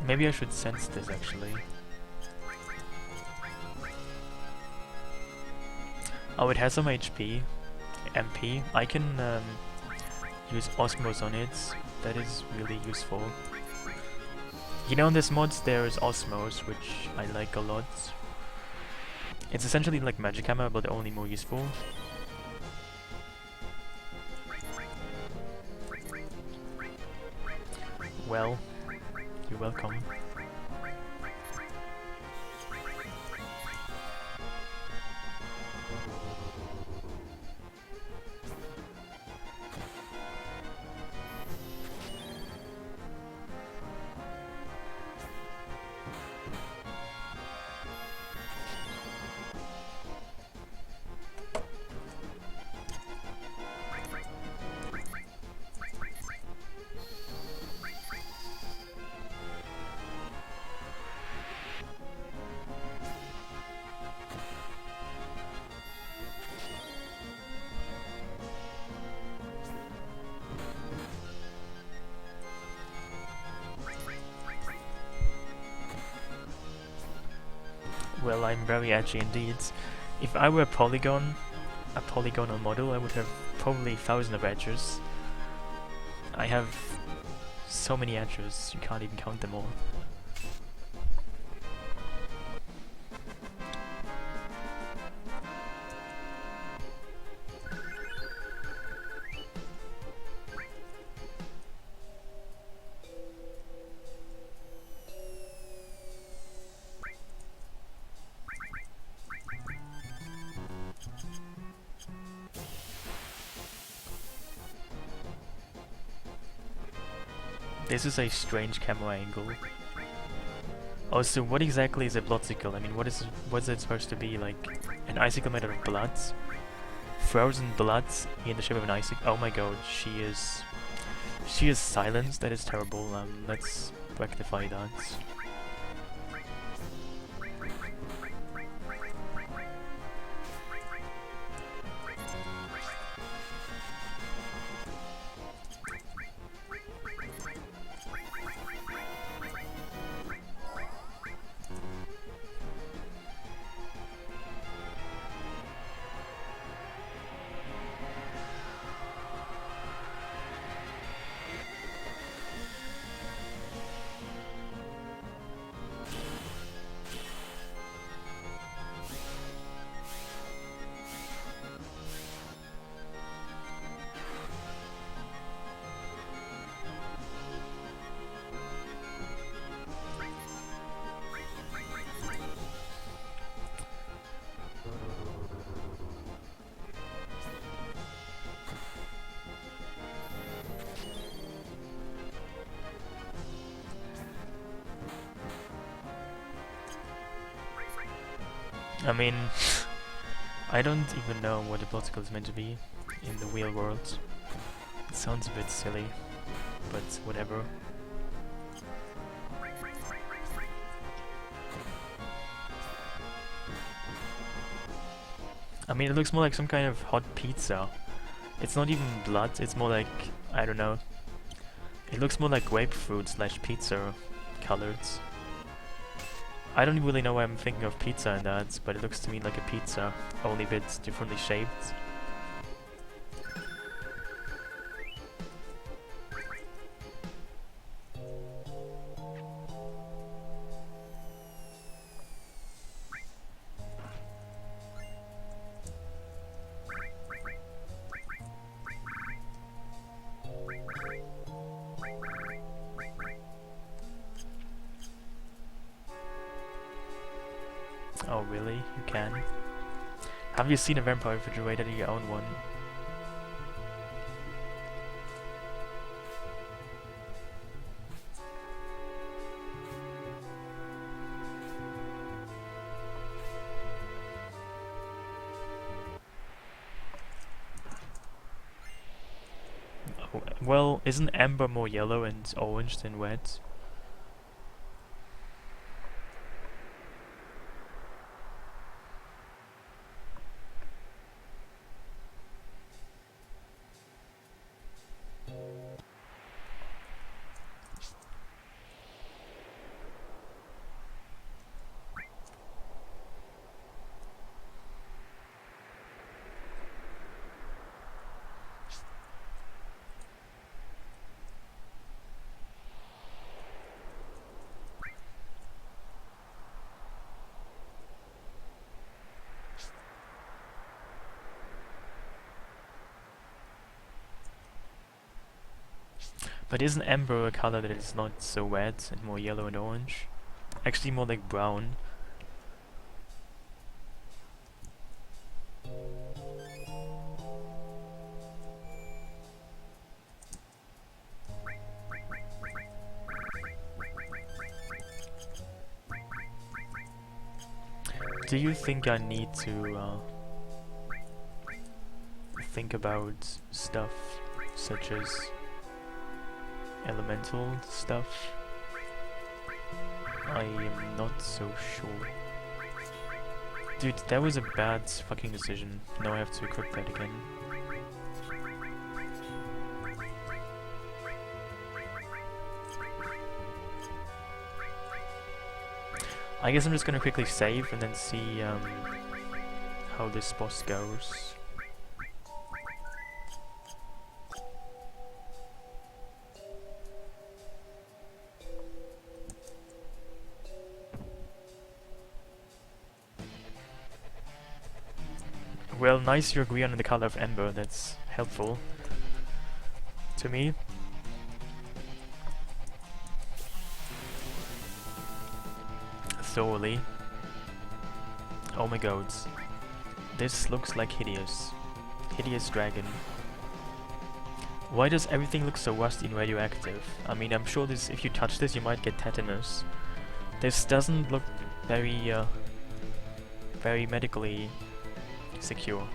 Maybe I should sense this actually. Oh, it has some HP, MP. I can use Osmos on it. That is really useful. You know, in this mod there's Osmos, which I like a lot. It's essentially like magic hammer, but only more useful. Well, you're welcome. Well, I'm very edgy indeed. If I were a polygonal model, I would have probably 1,000 of edges. I have so many edges, you can't even count them all. This is a strange camera angle. Also, what exactly is a bloodsicle? I mean, what's it supposed to be? Like an icicle made out of blood? Frozen blood in the shape of an icicle? Oh my god, she is silenced. That is terrible. Let's rectify that. I mean, I don't even know what a bloodsicle is meant to be in the real world. It sounds a bit silly, but whatever. I mean, it looks more like some kind of hot pizza. It's not even blood, it's more like, I don't know. It looks more like grapefruit slash pizza colored. I don't really know why I'm thinking of pizza in that, but it looks to me like a pizza, only a bit differently shaped. really, you can. Have you seen a vampire refrigerator? Do you own one? Well, isn't amber more yellow and orange than red? But isn't amber a color that is not so red and more yellow and orange? Actually more like brown. Do you think I need to think about stuff such as elemental stuff? I am not so sure. Dude, that was a bad fucking decision. Now I have to equip that again. I guess I'm just gonna quickly save and then see how this boss goes. Well, nice you agree on the color of amber, that's helpful to me. Thoroughly. Oh my god. This looks like hideous. Hideous dragon. Why does everything look so rusty and radioactive? I mean, I'm sure this, if you touch this you might get tetanus. This doesn't look very, very medically secure.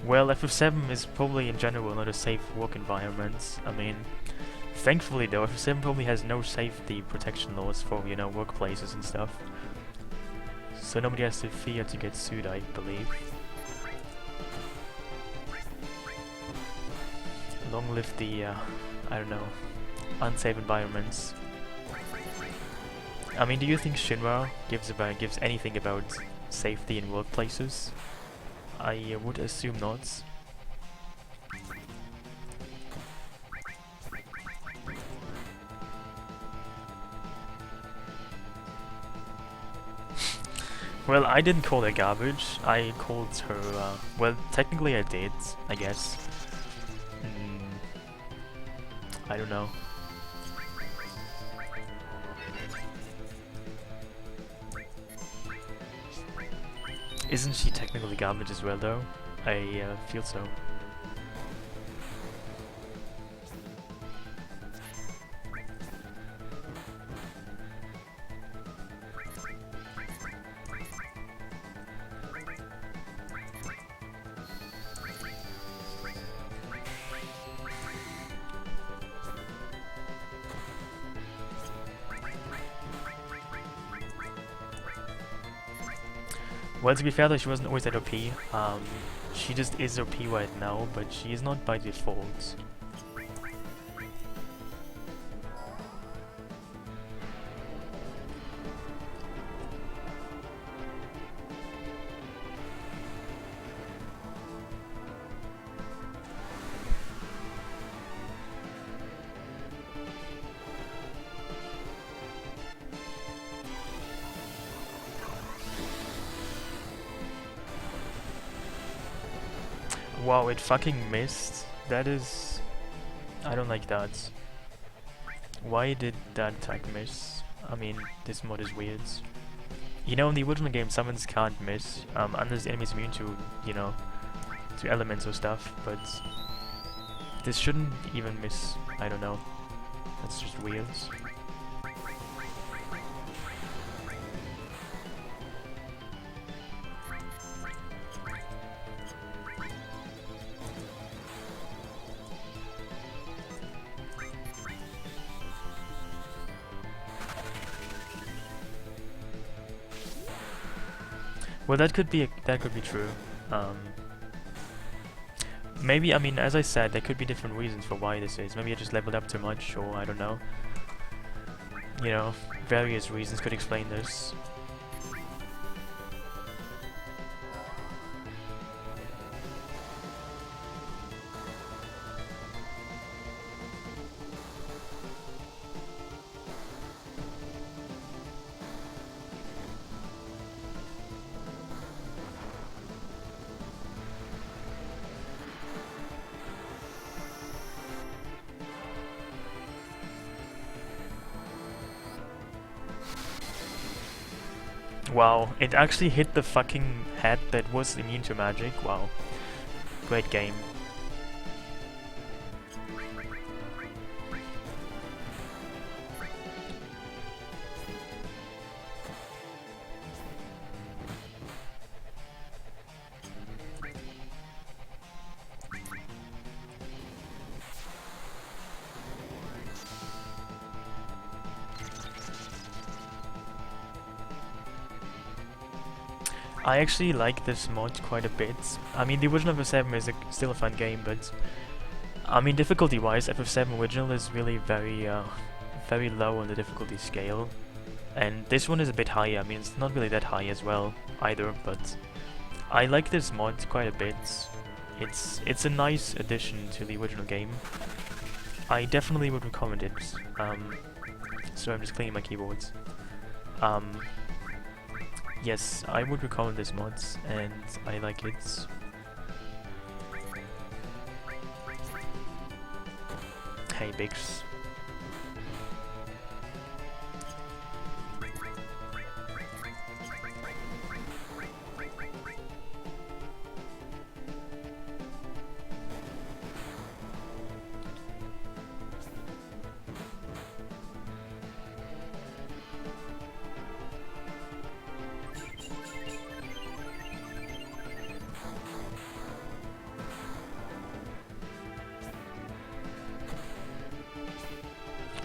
Well, FF7 is probably in general not a safe work environment. I mean, thankfully though, FF7 probably has no safety protection laws for, you know, workplaces and stuff. So nobody has to fear to get sued, I believe. Long live the, I don't know, unsafe environments. I mean, do you think Shinra gives anything about safety in workplaces? I would assume not. Well, I didn't call her garbage. I called her, well, technically I did, I guess. I don't know. Isn't she technically garbage as well, though? I feel so. Well, to be fair though, she wasn't always that OP. She just is OP right now, but she is not by default. Wow, it fucking missed. That is... I don't like that. Why did that attack miss? I mean, this mod is weird. You know, in the original game, summons can't miss, unless the enemy's immune to, you know, to elements or stuff, but this shouldn't even miss. I don't know. That's just weird. Well, that could be true. Maybe, I mean, as I said, there could be different reasons for why this is. Maybe I just leveled up too much, or I don't know. You know, various reasons could explain this. Wow, it actually hit the fucking head that was immune to magic. Wow. Great game. I actually like this mod quite a bit. I mean, the original FF7 is still a fun game, but I mean, difficulty-wise, FF7 original is really very low on the difficulty scale, and this one is a bit higher. I mean, it's not really that high as well either, but I like this mod quite a bit. It's a nice addition to the original game. I definitely would recommend it. So I'm just cleaning my keyboards. Yes, I would recommend this mod, and I like it. Hey, Biggs.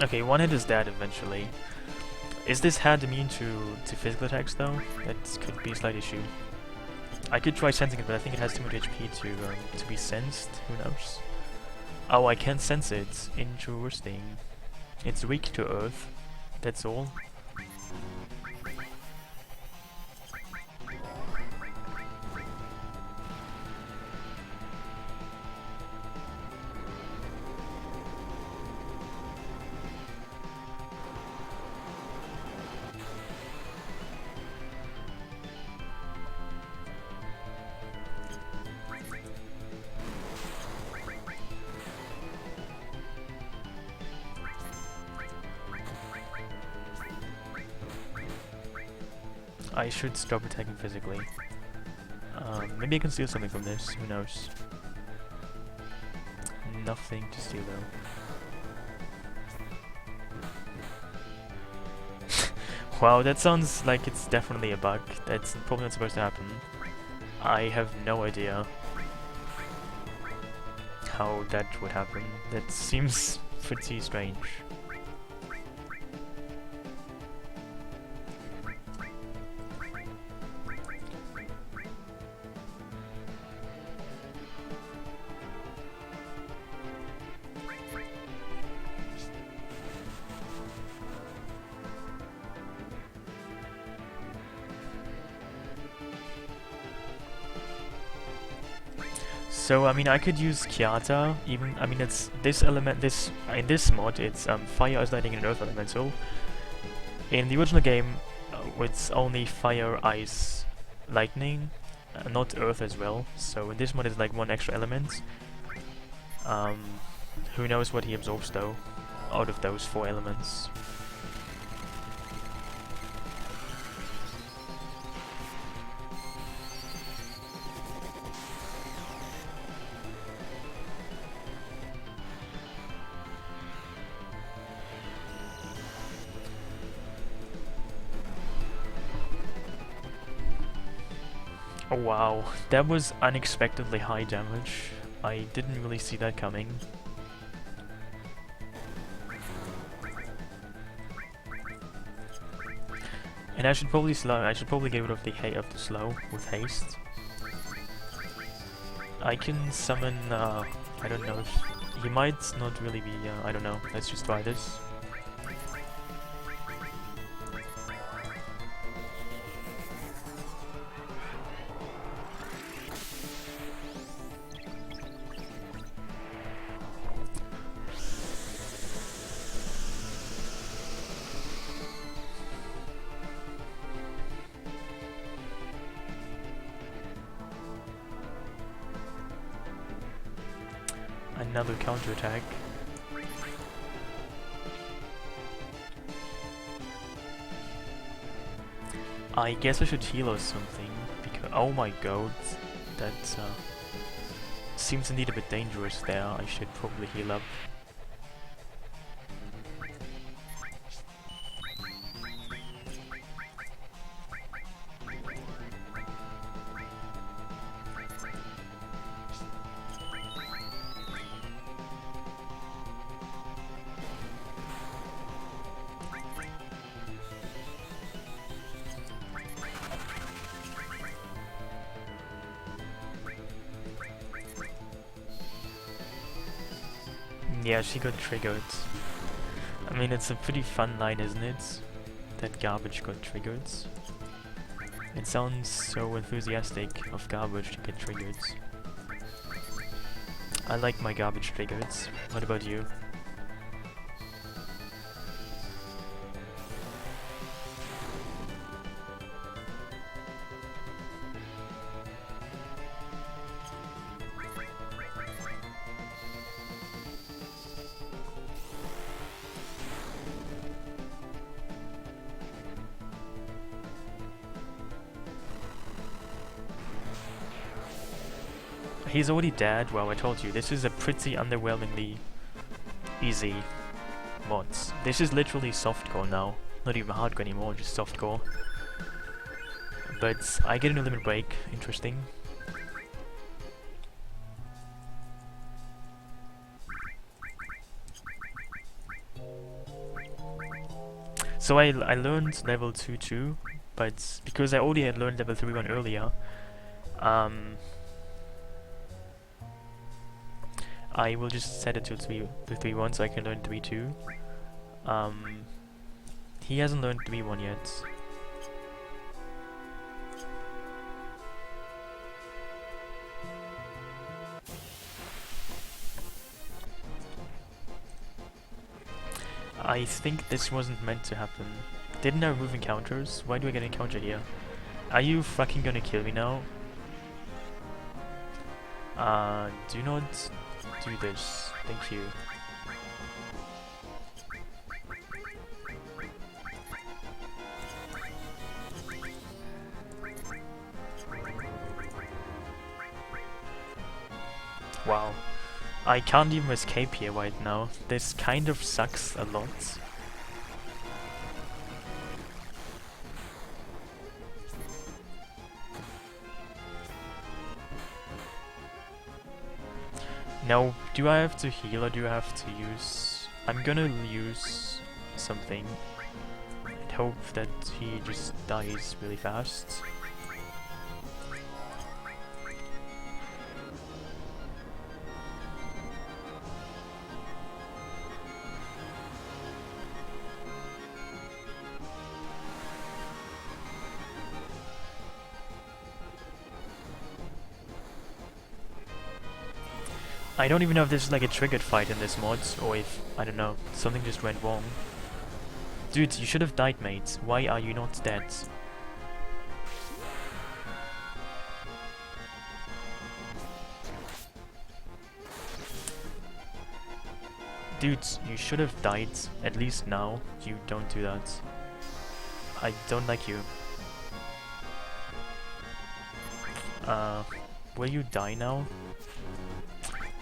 Okay, one hit is dead eventually. Is this hand immune to physical attacks though? That could be a slight issue. I could try sensing it, but I think it has too much HP to be sensed. Who knows? Oh, I can sense it. Interesting. It's weak to earth. That's all. I should stop attacking physically. Maybe I can steal something from this, who knows. Nothing to steal though. Wow, that sounds like it's definitely a bug. That's probably not supposed to happen. I have no idea how that would happen. That seems pretty strange. So I mean, I could use Kiata. Even I mean, it's this element. This in this mod, it's fire, ice, lightning, and earth elemental. In the original game, it's only fire, ice, lightning, not earth as well. So in this mod, it's like one extra element. Who knows what he absorbs though, out of those 4 elements. Oh wow, that was unexpectedly high damage. I didn't really see that coming. And I should probably get rid of the slow with haste. I can summon, I don't know if he might not really be, I don't know. Let's just try this. Another counterattack. I guess I should heal or something, because oh my god, that seems indeed a bit dangerous there. I should probably heal up. Yeah, she got triggered. I mean, it's a pretty fun line, isn't it? That garbage got triggered. It sounds so enthusiastic of garbage to get triggered. I like my garbage triggered. What about you? He's already dead. Well, I told you, this is a pretty underwhelmingly easy mod. This is literally softcore now. Not even hardcore anymore, just softcore. But I get a limit break. Interesting. So I learned level 2 too, but because I already had learned level 3 one earlier, I will just set it to 3-1 so I can learn 3-2. He hasn't learned 3-1 yet. I think this wasn't meant to happen. Didn't I remove encounters? Why do I get an encounter here? Are you fucking gonna kill me now? Do not do this. Thank you. Wow. I can't even escape here right now. This kind of sucks a lot. Now, do I have to heal or do I have to use... I'm gonna use something and hope that he just dies really fast. I don't even know if this is like a triggered fight in this mod, or if, I don't know, something just went wrong. Dude, you should have died, mate. Why are you not dead? Dude, you should have died, at least now. You don't do that. I don't like you. Will you die now?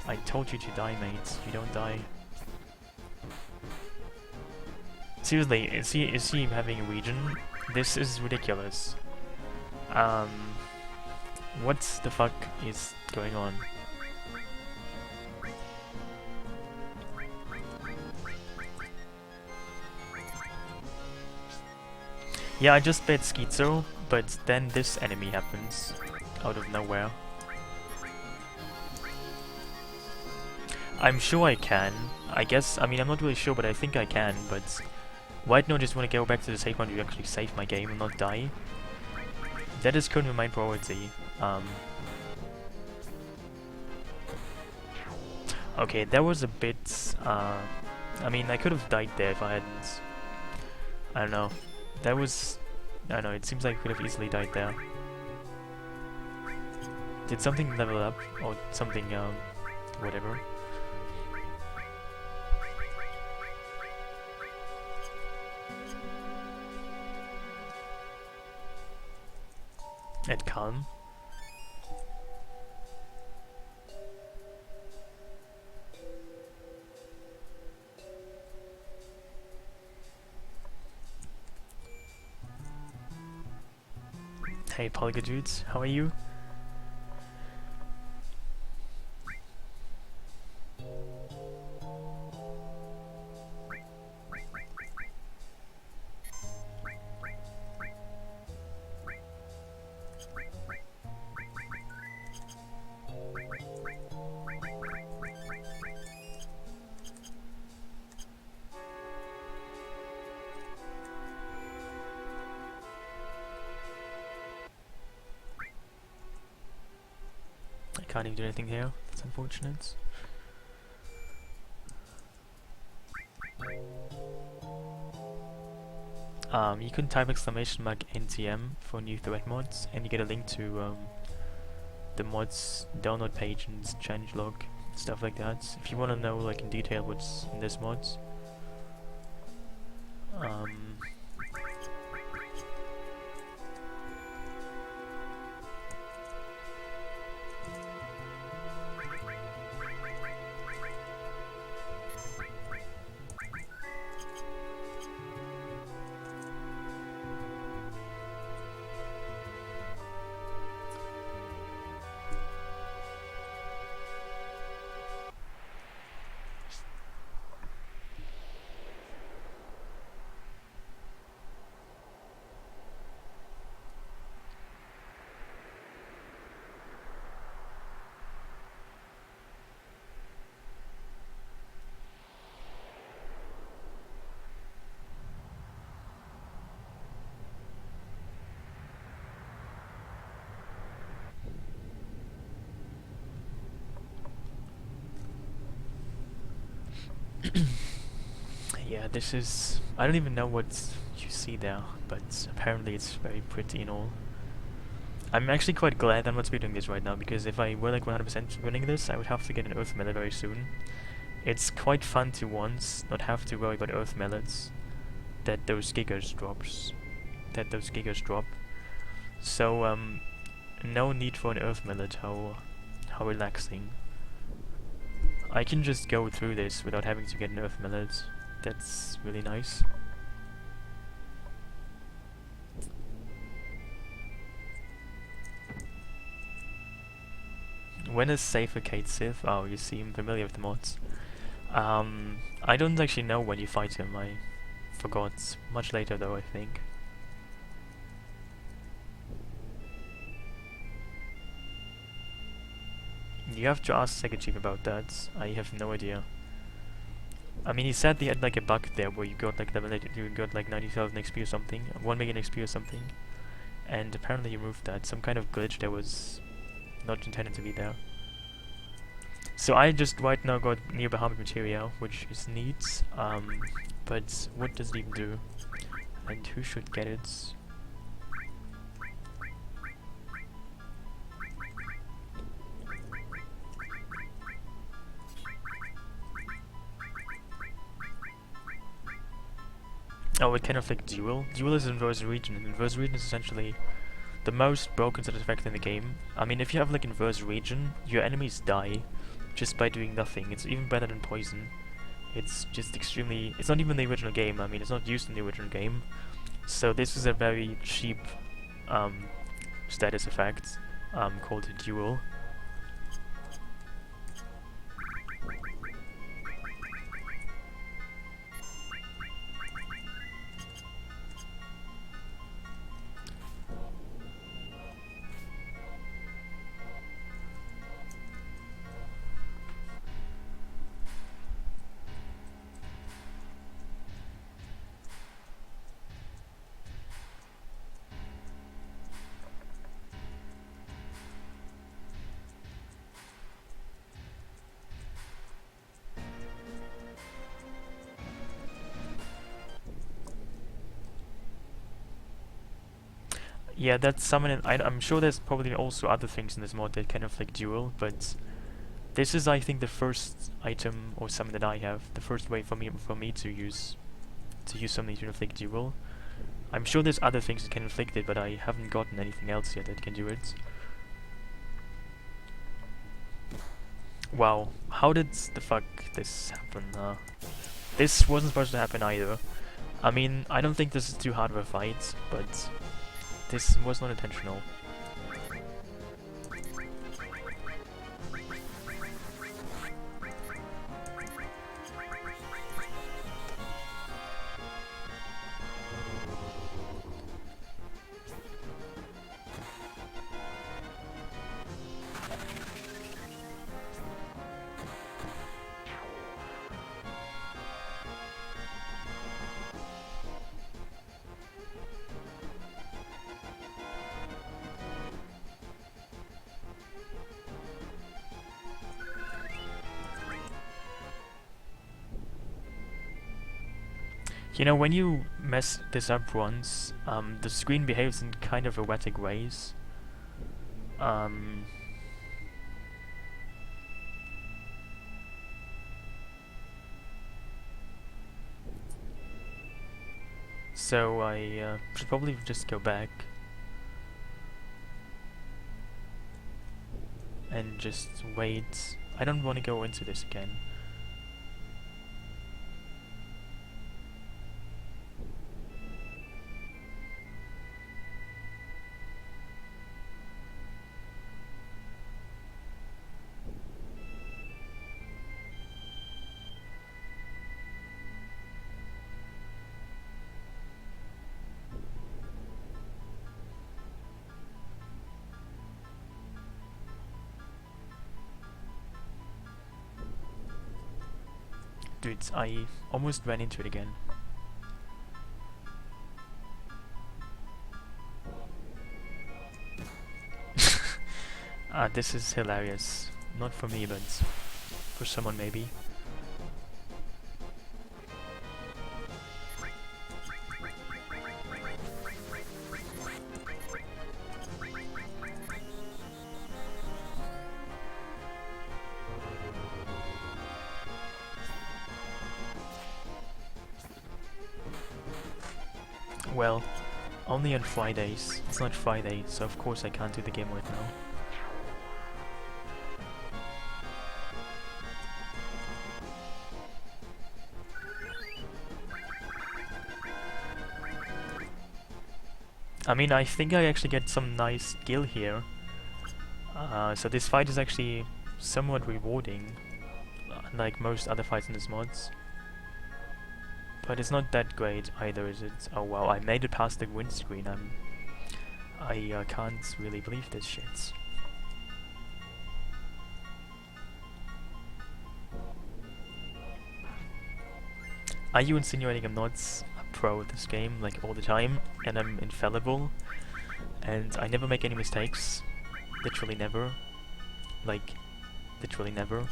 I told you to die, mate. You don't die. Seriously, is he having a region? This is ridiculous. What the fuck is going on? Yeah, I just bet Schizo, but then this enemy happens out of nowhere. I'm sure I can. I guess, I mean, I'm not really sure, but I think I can, but right now I just want to go back to the save point to actually save my game and not die. That is currently my main priority. Okay, that was a bit, I mean, I could have died there if I hadn't, I don't know. That was, I don't know, it seems like I could have easily died there. Did something level up? Or something, whatever. At calm. Hey Polygon dudes, how are you? Can't even do anything here. That's unfortunate. You can type !NTM for new threat mods, and you get a link to the mods download page and changelog, stuff like that. If you want to know like in detail what's in this mod. Yeah, this is... I don't even know what you see there, but apparently it's very pretty and all. I'm actually quite glad I'm not speedrunning this right now, because if I were like 100% running this, I would have to get an Earth Mallet very soon. It's quite fun to once not have to worry about Earth Mallets that those gigas drop. So, no need for an Earth Mallet, how relaxing. I can just go through this without having to get an Earth Mallet. That's really nice. When is Safer Kate Sith? Oh, you seem familiar with the mods. I don't actually know when you fight him, I forgot. Much later though, I think. You have to ask SegaChief about that. I have no idea. I mean, he said he had like a bug there where you got like you got like 90,000 XP or something, 1 million XP or something, and apparently he removed that. Some kind of glitch that was not intended to be there. So I just right now got nearby hardened material, which is neat. But what does it even do? And who should get it? Oh, it can affect dual. Dual is inverse region, and inverse region is essentially the most broken set of effect in the game. I mean, if you have like inverse region, your enemies die just by doing nothing. It's even better than poison. It's just extremely... It's not even the original game. I mean, it's not used in the original game. So this is a very cheap status effect called dual. Yeah, that's summoning. I'm sure there's probably also other things in this mod that can afflict dual, but this is, I think, the first item or summon that I have. The first way for me to use something to inflict dual. I'm sure there's other things that can inflict it, but I haven't gotten anything else yet that can do it. Wow, how did the fuck this happen? This wasn't supposed to happen either. I mean, I don't think this is too hard of a fight, but this was not intentional. You know, when you mess this up once, the screen behaves in kind of erratic ways. So I should probably just go back and just wait. I don't want to go into this again. Dude, I almost ran into it again. This is hilarious. Not for me, but for someone maybe. Well, only on Fridays. It's not Friday, so of course I can't do the game right now. I mean, I think I actually get some nice skill here. So this fight is actually somewhat rewarding, unlike most other fights in this mods. But it's not that great either, is it? Oh wow, I made it past the windscreen. I can't really believe this shit. Are you insinuating I'm not a pro at this game, like all the time, and I'm infallible, and I never make any mistakes? Literally never. Like, literally never.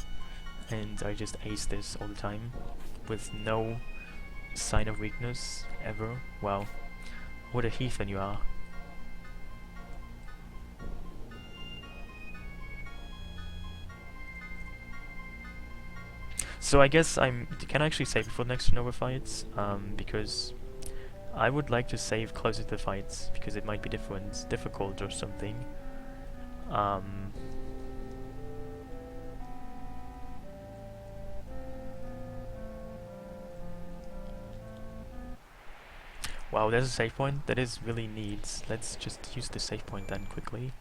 and I just ace this all the time with no sign of weakness ever. Wow, what a heathen you are. So I guess can I actually save before the next Nova fights? Because I would like to save closer to the fights, because it might be difficult or something. Wow, there's a save point. That is really neat. Let's just use the save point then quickly.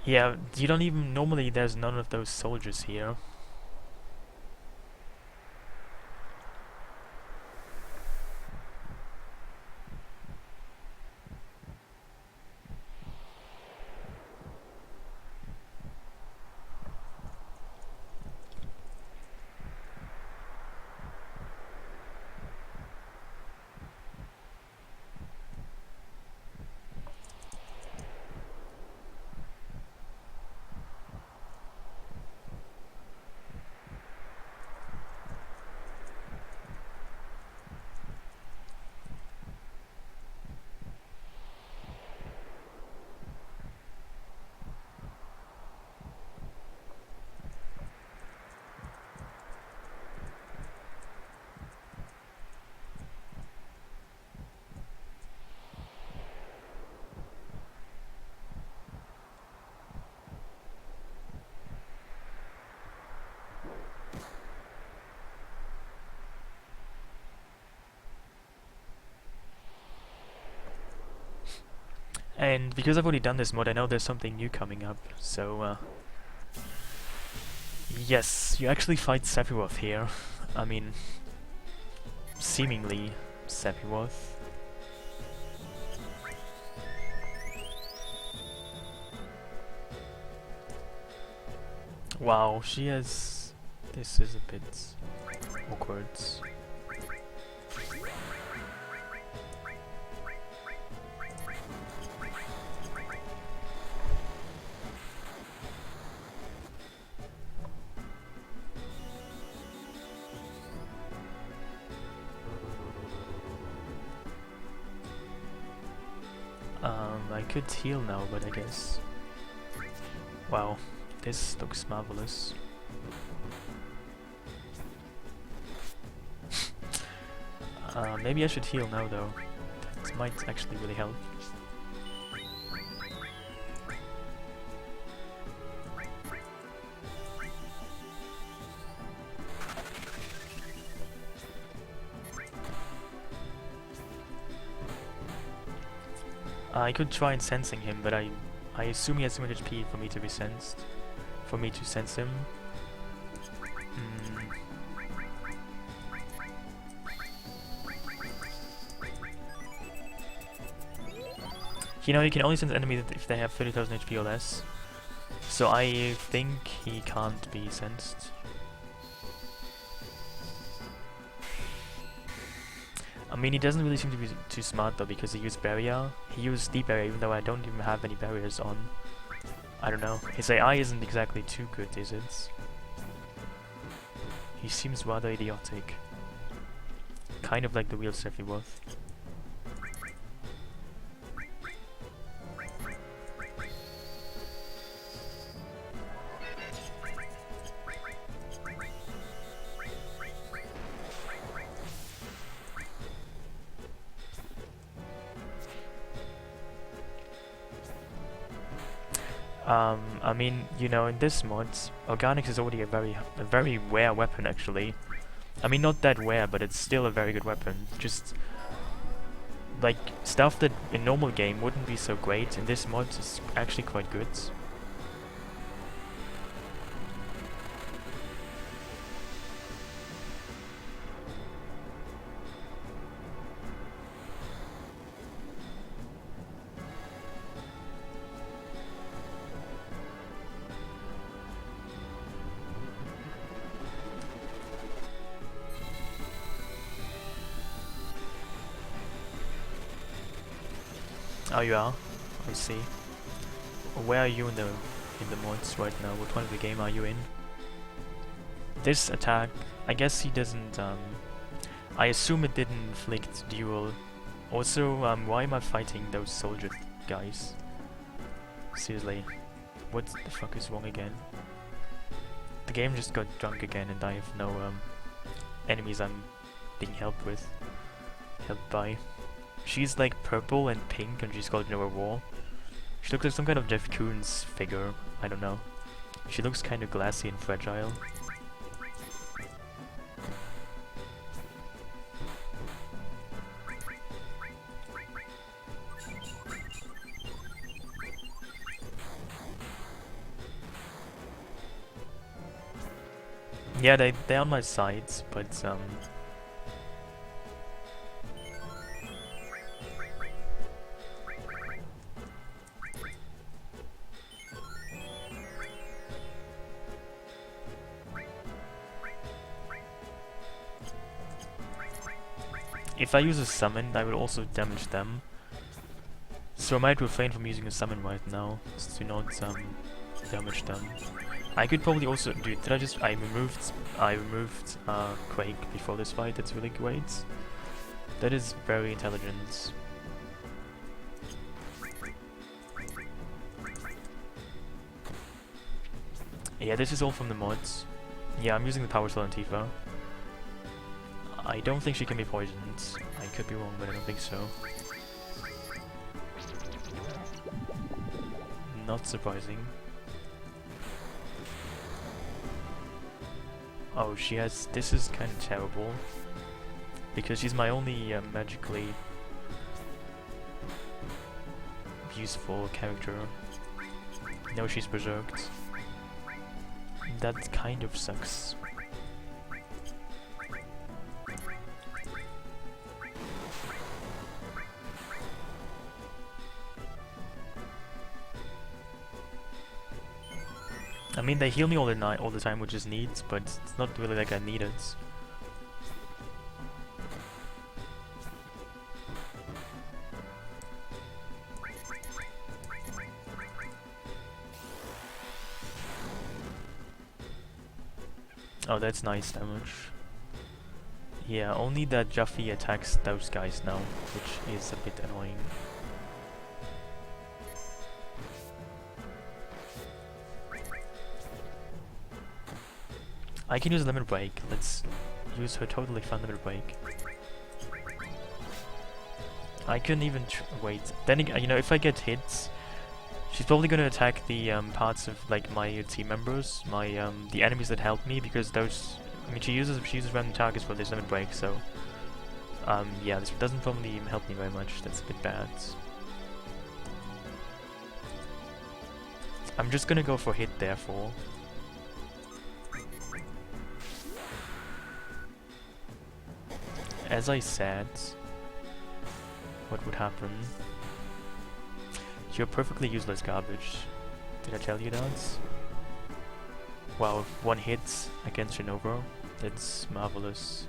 Yeah, you don't even... Normally there's none of those soldiers here. And because I've already done this mod, I know there's something new coming up, so yes, you actually fight Sephiroth here. I mean, seemingly Sephiroth. Wow, she has... This is a bit awkward. I could heal now, but I guess... Wow, this looks marvelous. Maybe I should heal now though. That might actually really help. I could try sensing him, but I assume he has too much HP for me to be sensed. For me to sense him. You know, you can only sense enemies if they have 30,000 HP or less. So I think he can't be sensed. I mean, he doesn't really seem to be too smart though, because he used barrier. He used deep barrier, even though I don't even have any barriers on. I don't know. His AI isn't exactly too good, is it? He seems rather idiotic. Kind of like the real Sephiroth. I mean, you know, in this mod, Organics is already a very rare weapon, actually. I mean, not that rare, but it's still a very good weapon. Just, like, stuff that in normal game wouldn't be so great, in this mod is actually quite good. Oh, you are? I see. Where are you in the mods right now? What part of the game are you in? This attack, I guess he doesn't, I assume it didn't inflict dual. Also, why am I fighting those soldier guys? Seriously, what the fuck is wrong again? The game just got drunk again and I have no, enemies I'm being helped by. She's like purple and pink and she's got no wall. She looks like some kind of Jeff Koons figure, I don't know. She looks kind of glassy and fragile. Yeah, they're on my sides, but if I use a summon, I will also damage them. So I might refrain from using a summon right now, just to not damage them. I could probably also do. Did I just? I removed Quake before this fight. That's really great. That is very intelligent. Yeah, this is all from the mods. Yeah, I'm using the power cell on Tifa. I don't think she can be poisoned. I could be wrong, but I don't think so. Not surprising. Oh, she has... This is kind of terrible. Because she's my only magically useful character. No, she's berserked. That kind of sucks. I mean, they heal me all the time, which is neat, but it's not really like I need it. Oh, that's nice damage. Yeah, only that Juffy attacks those guys now, which is a bit annoying. I can use a limit break. Let's use her totally fun limit break. I couldn't even wait. Then you know, if I get hit, she's probably gonna attack the parts of like my team members, my the enemies that help me, because those. I mean, she uses random targets for this limit break, so yeah, this doesn't probably help me very much. That's a bit bad. I'm just gonna go for hit, therefore. As I said, what would happen? You're perfectly useless garbage. Did I tell you that? Wow, one hit against Shinobu. That's marvelous.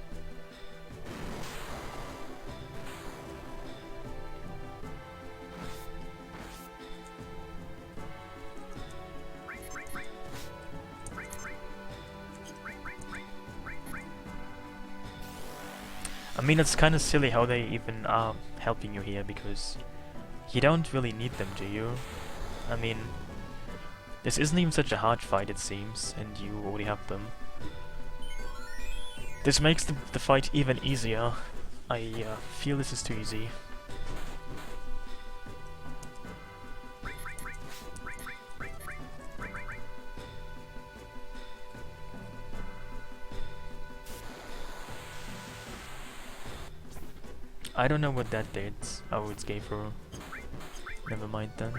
I mean, it's kind of silly how they even are helping you here, because you don't really need them, do you? I mean, this isn't even such a hard fight, it seems, and you already have them. This makes the fight even easier. I feel this is too easy. I don't know what that did. Oh, it gave her... Never mind then.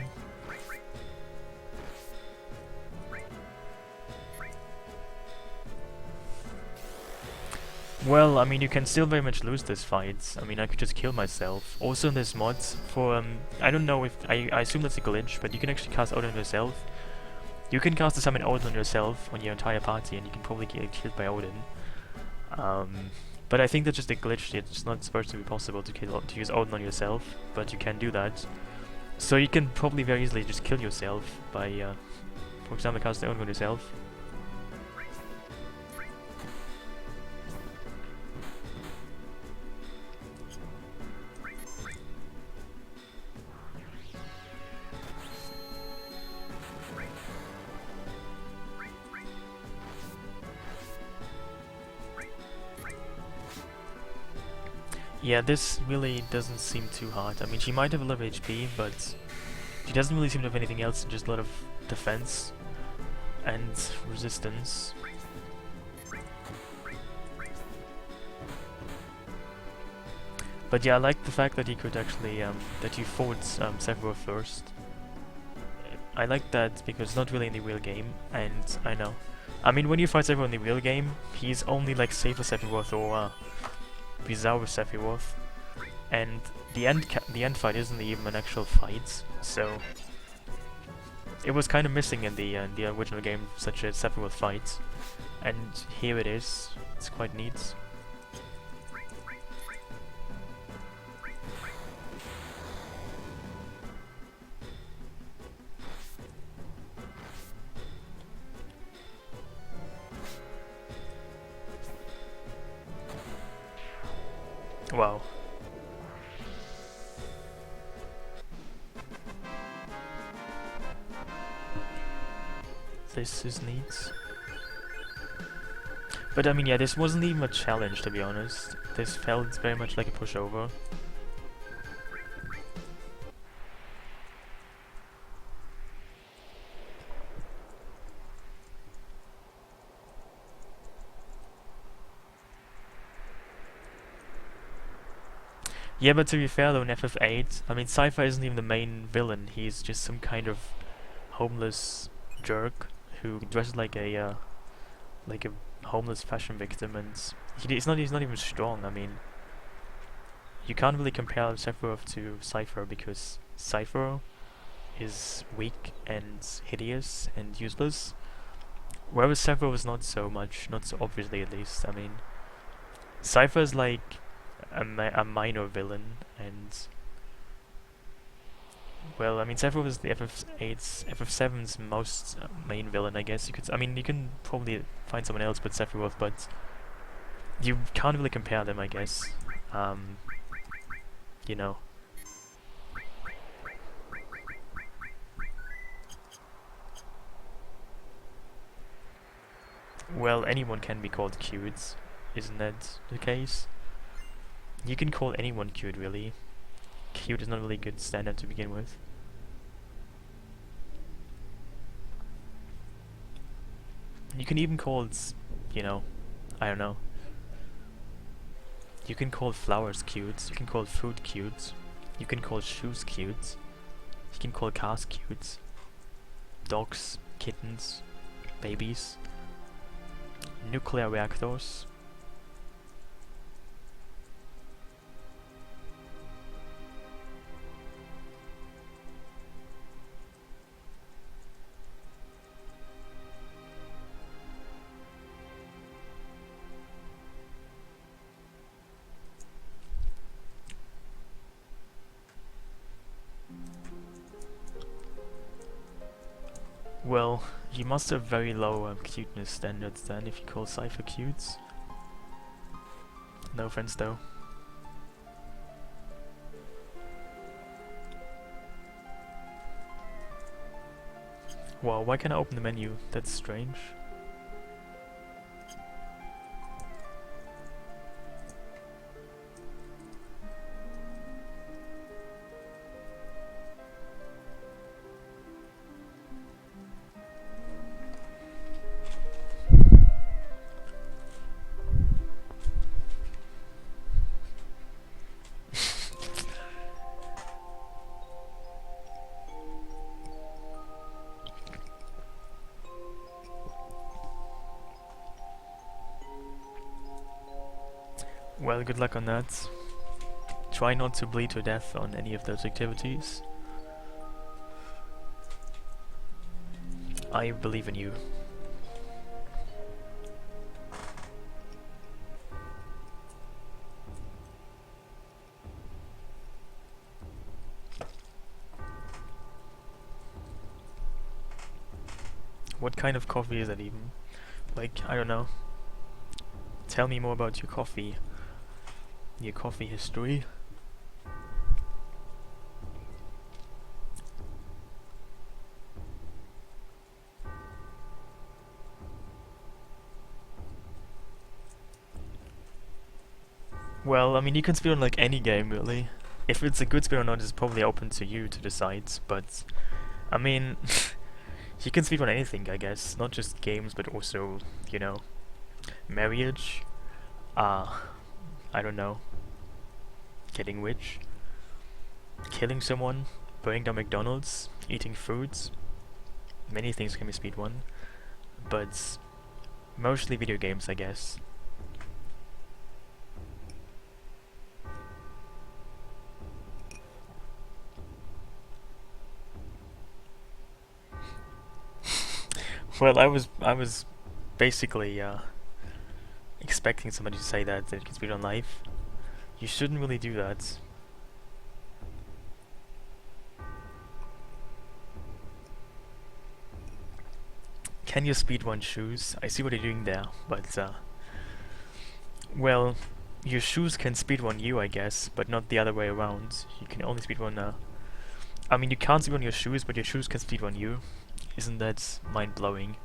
Well, I mean, you can still very much lose this fight. I mean, I could just kill myself. Also in this mod, for, I don't know if... I assume that's a glitch, but you can actually cast Odin on yourself. You can cast a summon Odin on yourself, on your entire party, and you can probably get killed by Odin. But I think that's just a glitch. It's not supposed to be possible to use Odin on yourself, but you can do that. So you can probably very easily just kill yourself by, for example, cast the own on yourself. Yeah, this really doesn't seem too hard. I mean, she might have a lot of HP, but she doesn't really seem to have anything else, just a lot of defense and resistance. But yeah, I like the fact that he could actually, that you fought Sephiroth first. I like that because it's not really in the real game, and I know. I mean, when you fight Sephiroth in the real game, he's only like Saber Sephiroth or Bizarre Sephiroth, and the end fight isn't even an actual fight, so it was kind of missing in the original game, such a Sephiroth fight, and here it is. It's quite neat. Wow. This is neat. But I mean, yeah, this wasn't even a challenge, to be honest. This felt very much like a pushover. Yeah, but to be fair though, in FF8, I mean, Cypher isn't even the main villain. He's just some kind of homeless jerk who dresses like a homeless fashion victim, and he's not even strong. I mean, you can't really compare Sephiroth to Cypher because Cypher is weak and hideous and useless, whereas Sephiroth is not so much, not so obviously at least. I mean, Cypher is like a minor villain, and well, I mean, Sephiroth is the FF7's most main villain, I guess. I mean, you can probably find someone else but Sephiroth, but you can't really compare them, I guess. You know. Well, anyone can be called cute, isn't that the case? You can call anyone cute, really. Cute is not really a good standard to begin with. You can even call you know, I don't know. You can call flowers cute, you can call food cute, you can call shoes cute, you can call cars cute, dogs, kittens, babies, nuclear reactors. Well, you must have very low cuteness standards then if you call Cypher cute. No offense though. Wow, why can't I open the menu? That's strange. Well, good luck on that. Try not to bleed to death on any of those activities. I believe in you. What kind of coffee is that even? Like, I don't know. Tell me more about your coffee. Your coffee history. Well, I mean, you can speedrun like any game, really. If it's a good speedrun or not is probably open to you to decide, but I mean, you can speedrun anything, I guess. Not just games, but also, you know, marriage. I don't know. Getting rich. Killing someone. Burning down McDonald's. Eating foods. Many things can be speedrun. But mostly video games, I guess. Well, I was basically expecting somebody to say that it can speedrun life. You shouldn't really do that. Can you speedrun shoes? I see what you're doing there, but well, your shoes can speedrun you, I guess, but not the other way around. You can only speedrun. I mean, you can't speedrun your shoes, but your shoes can speedrun you. Isn't that mind blowing?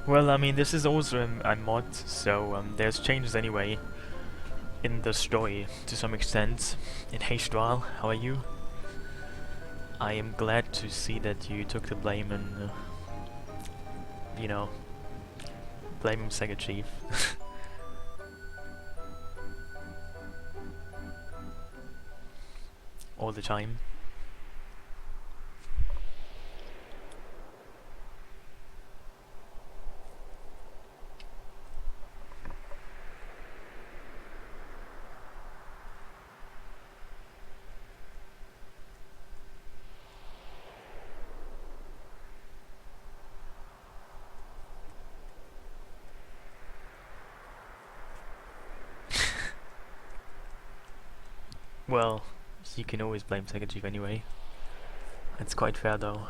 Well, I mean, this is also a mod, so there's changes anyway in the story to some extent. In Heistral, how are you? I am glad to see that you took the blame and, you know, blaming SegaChief. All the time. Well, you can always blame SegaChief anyway. It's quite fair though.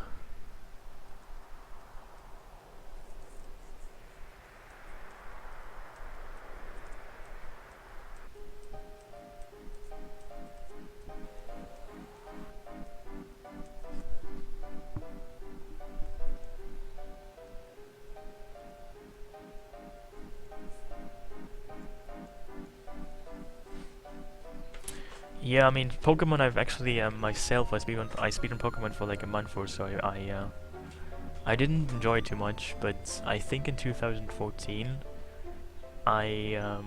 Yeah, I mean, Pokemon. I've actually myself. I speedrun Pokemon for like a month or so. I didn't enjoy it too much, but I think in 2014 I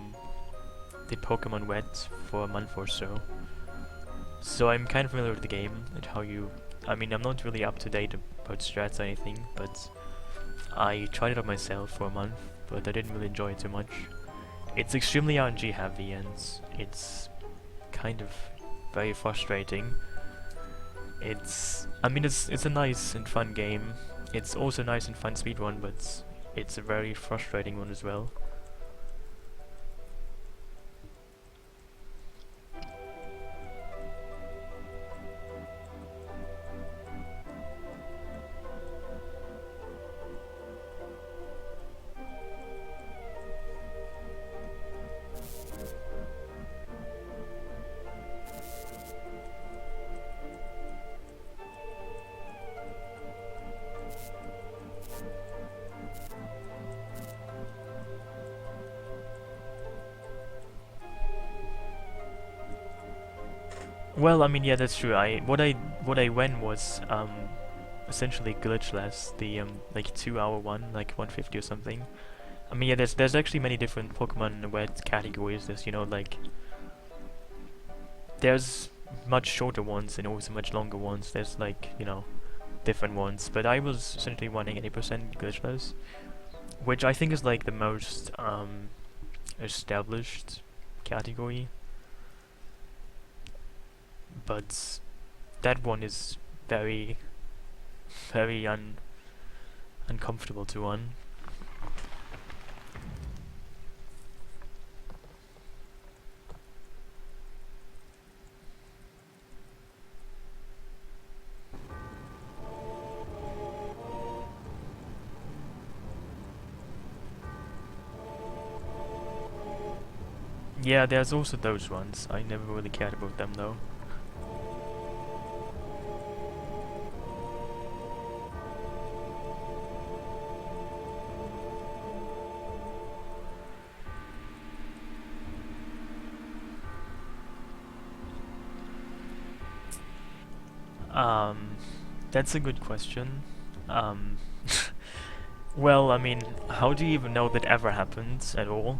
did Pokemon Red for a month or so. So I'm kind of familiar with the game and how you. I mean, I'm not really up to date about strats or anything, but I tried it out myself for a month, but I didn't really enjoy it too much. It's extremely RNG heavy and it's kind of very frustrating. I mean, it's a nice and fun game. It's also nice and fun speedrun, but it's a very frustrating one as well. Well, I mean, yeah, that's true. What I went was essentially glitchless, the like 2 hour one, like 150 or something. I mean, yeah, there's actually many different Pokemon Red categories. There's, you know, like there's much shorter ones and also much longer ones. There's like, you know, different ones. But I was essentially running 80% glitchless, which I think is like the most established category. But that one is very, very uncomfortable to run. Yeah, there's also those ones. I never really cared about them though. Um, that's a good question. Um, well, I mean, how do you even know that ever happened at all?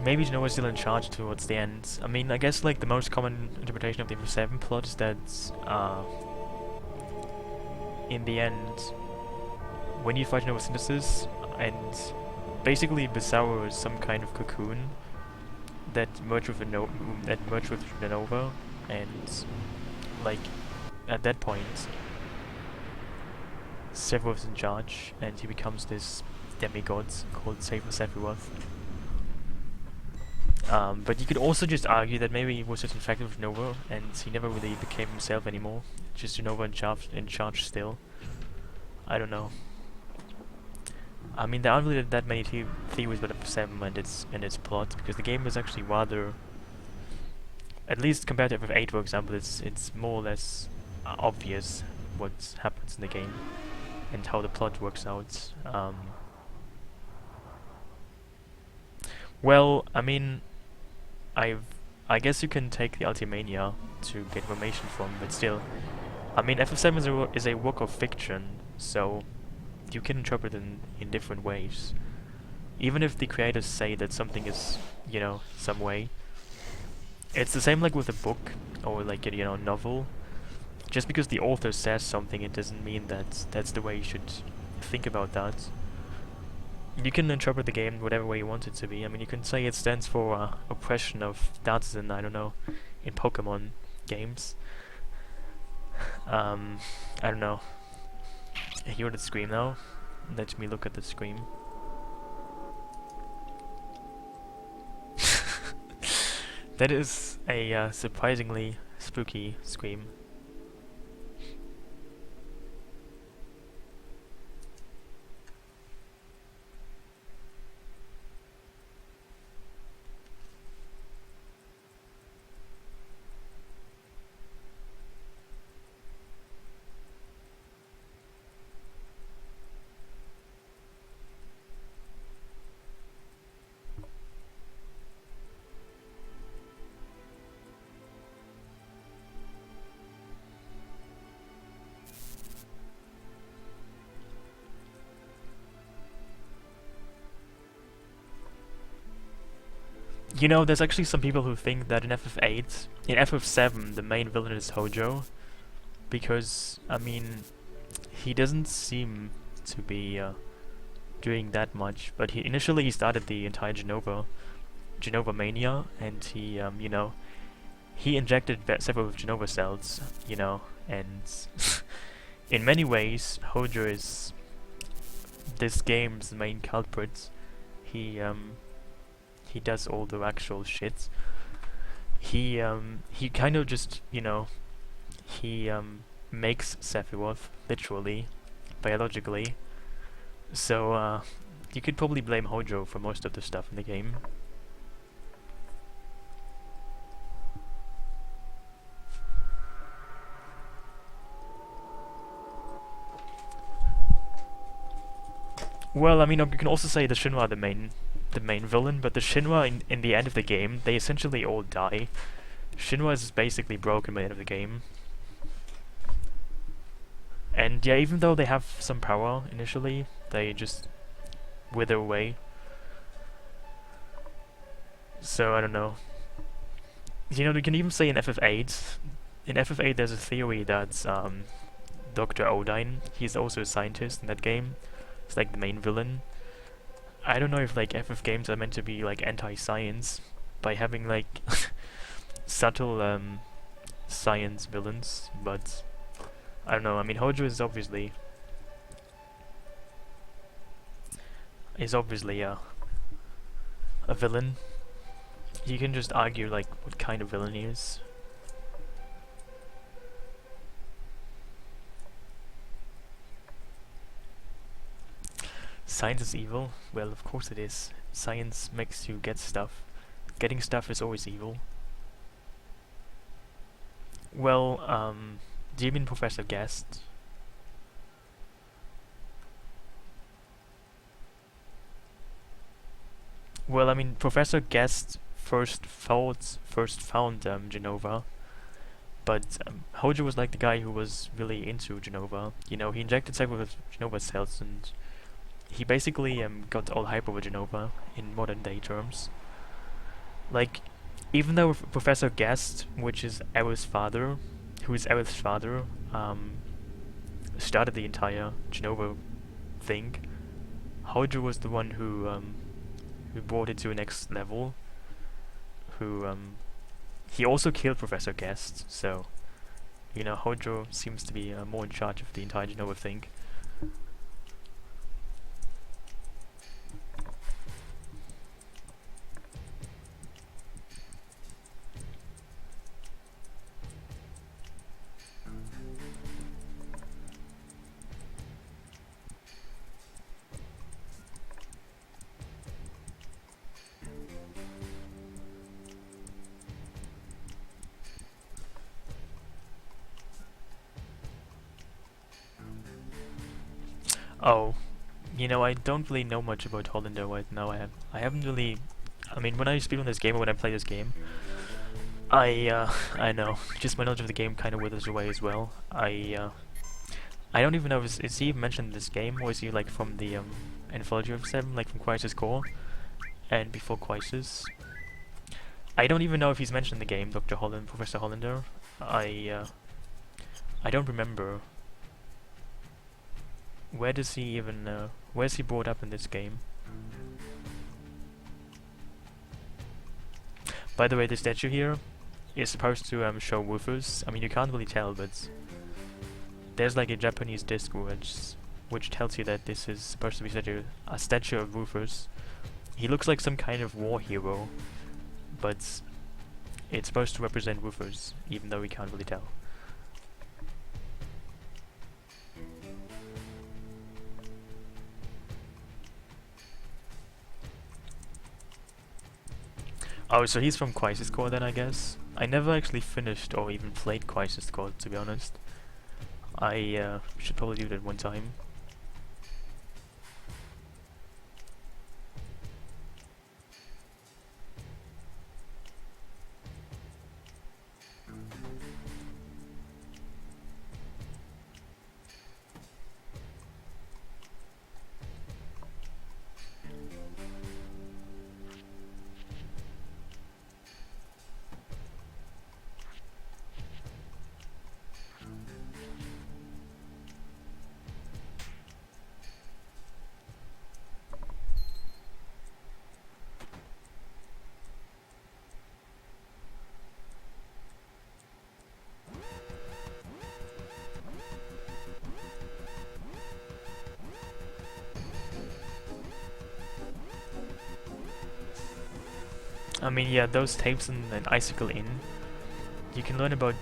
Maybe Genoa's still in charge towards the end. I mean, I guess like the most common interpretation of the FF7 plot is that in the end, when you fight Genova Synthesis, and basically Bizarro is some kind of cocoon that merged with Genova, and like at that point, Sephiroth's in charge, and he becomes this demigod called Sephiroth. But you could also just argue that maybe he was just infected with Nova, and he never really became himself anymore. Just Nova in charge still. I don't know. I mean, there aren't really that many theories about FF7 and its plot, because the game is actually rather, at least compared to FF8, for example, it's more or less obvious what happens in the game and how the plot works out. Well, I mean, I guess you can take the Ultimania to get information from, but still, I mean, FF7 is a work of fiction, so you can interpret it in different ways. Even if the creators say that something is, you know, some way, it's the same like with a book or like a, you know, novel. Just because the author says something, it doesn't mean that that's the way you should think about that. You can interpret the game whatever way you want it to be. I mean, you can say it stands for oppression of Dazzen, I don't know, in Pokemon games. I don't know. Hear the scream now? Let me look at the scream. That is a surprisingly spooky scream. You know, there's actually some people who think that in FF8, in FF7, the main villain is Hojo, because, I mean, he doesn't seem to be doing that much, but initially he started the entire Genova mania, and he, you know, he injected several Genova cells, you know, and in many ways, Hojo is this game's main culprit. He does all the actual shit. He kind of just, you know, he makes Sephiroth, literally, biologically. So, you could probably blame Hojo for most of the stuff in the game. Well, I mean, you can also say the Shinra are the the main villain, but the Shinra in the end of the game, they essentially all die. Shinra is basically broken by the end of the game. And yeah, even though they have some power initially, they just wither away. So I don't know. You know, you can even say in FF8, there's a theory that Dr. Odine, he's also a scientist in that game. It's like the main villain. I don't know if like FF games are meant to be like anti-science by having like subtle science villains, but I don't know. I mean, Hojo is obviously a villain. You can just argue like what kind of villain he is. Science is evil? Well, of course it is. Science makes you get stuff. Getting stuff is always evil. Well, do you mean Professor Guest? Well, I mean, Professor Guest first found Genova, but Hojo was like the guy who was really into Genova. You know, he injected several of Genova's cells, and he basically got all hype over Genova in modern day terms. Like, even though Professor Guest, which is Aerith's father, started the entire Genova thing, Hojo was the one who brought it to the next level. He also killed Professor Guest, so you know, Hojo seems to be more in charge of the entire Genova thing. Oh, you know, I don't really know much about Hollander right now. I haven't really. I mean, when I speak on this game or when I play this game, I know, just my knowledge of the game kind of withers away as well. I don't even know if is he even mentioned in this game, or is he like from the anthology of 7, like from Crisis Core and before Crisis. I don't even know if he's mentioned in the game, Professor Hollander. I don't remember. Where does he even, where's he brought up in this game? By the way, the statue here is supposed to show woofers. I mean, you can't really tell, but there's like a Japanese disc which tells you that this is supposed to be a statue of woofers. He looks like some kind of war hero, but it's supposed to represent woofers, even though we can't really tell. Oh, so he's from Crisis Core then, I guess? I never actually finished or even played Crisis Core, to be honest. I should probably do that one time. I mean, yeah, those tapes and Icicle Inn, you can learn about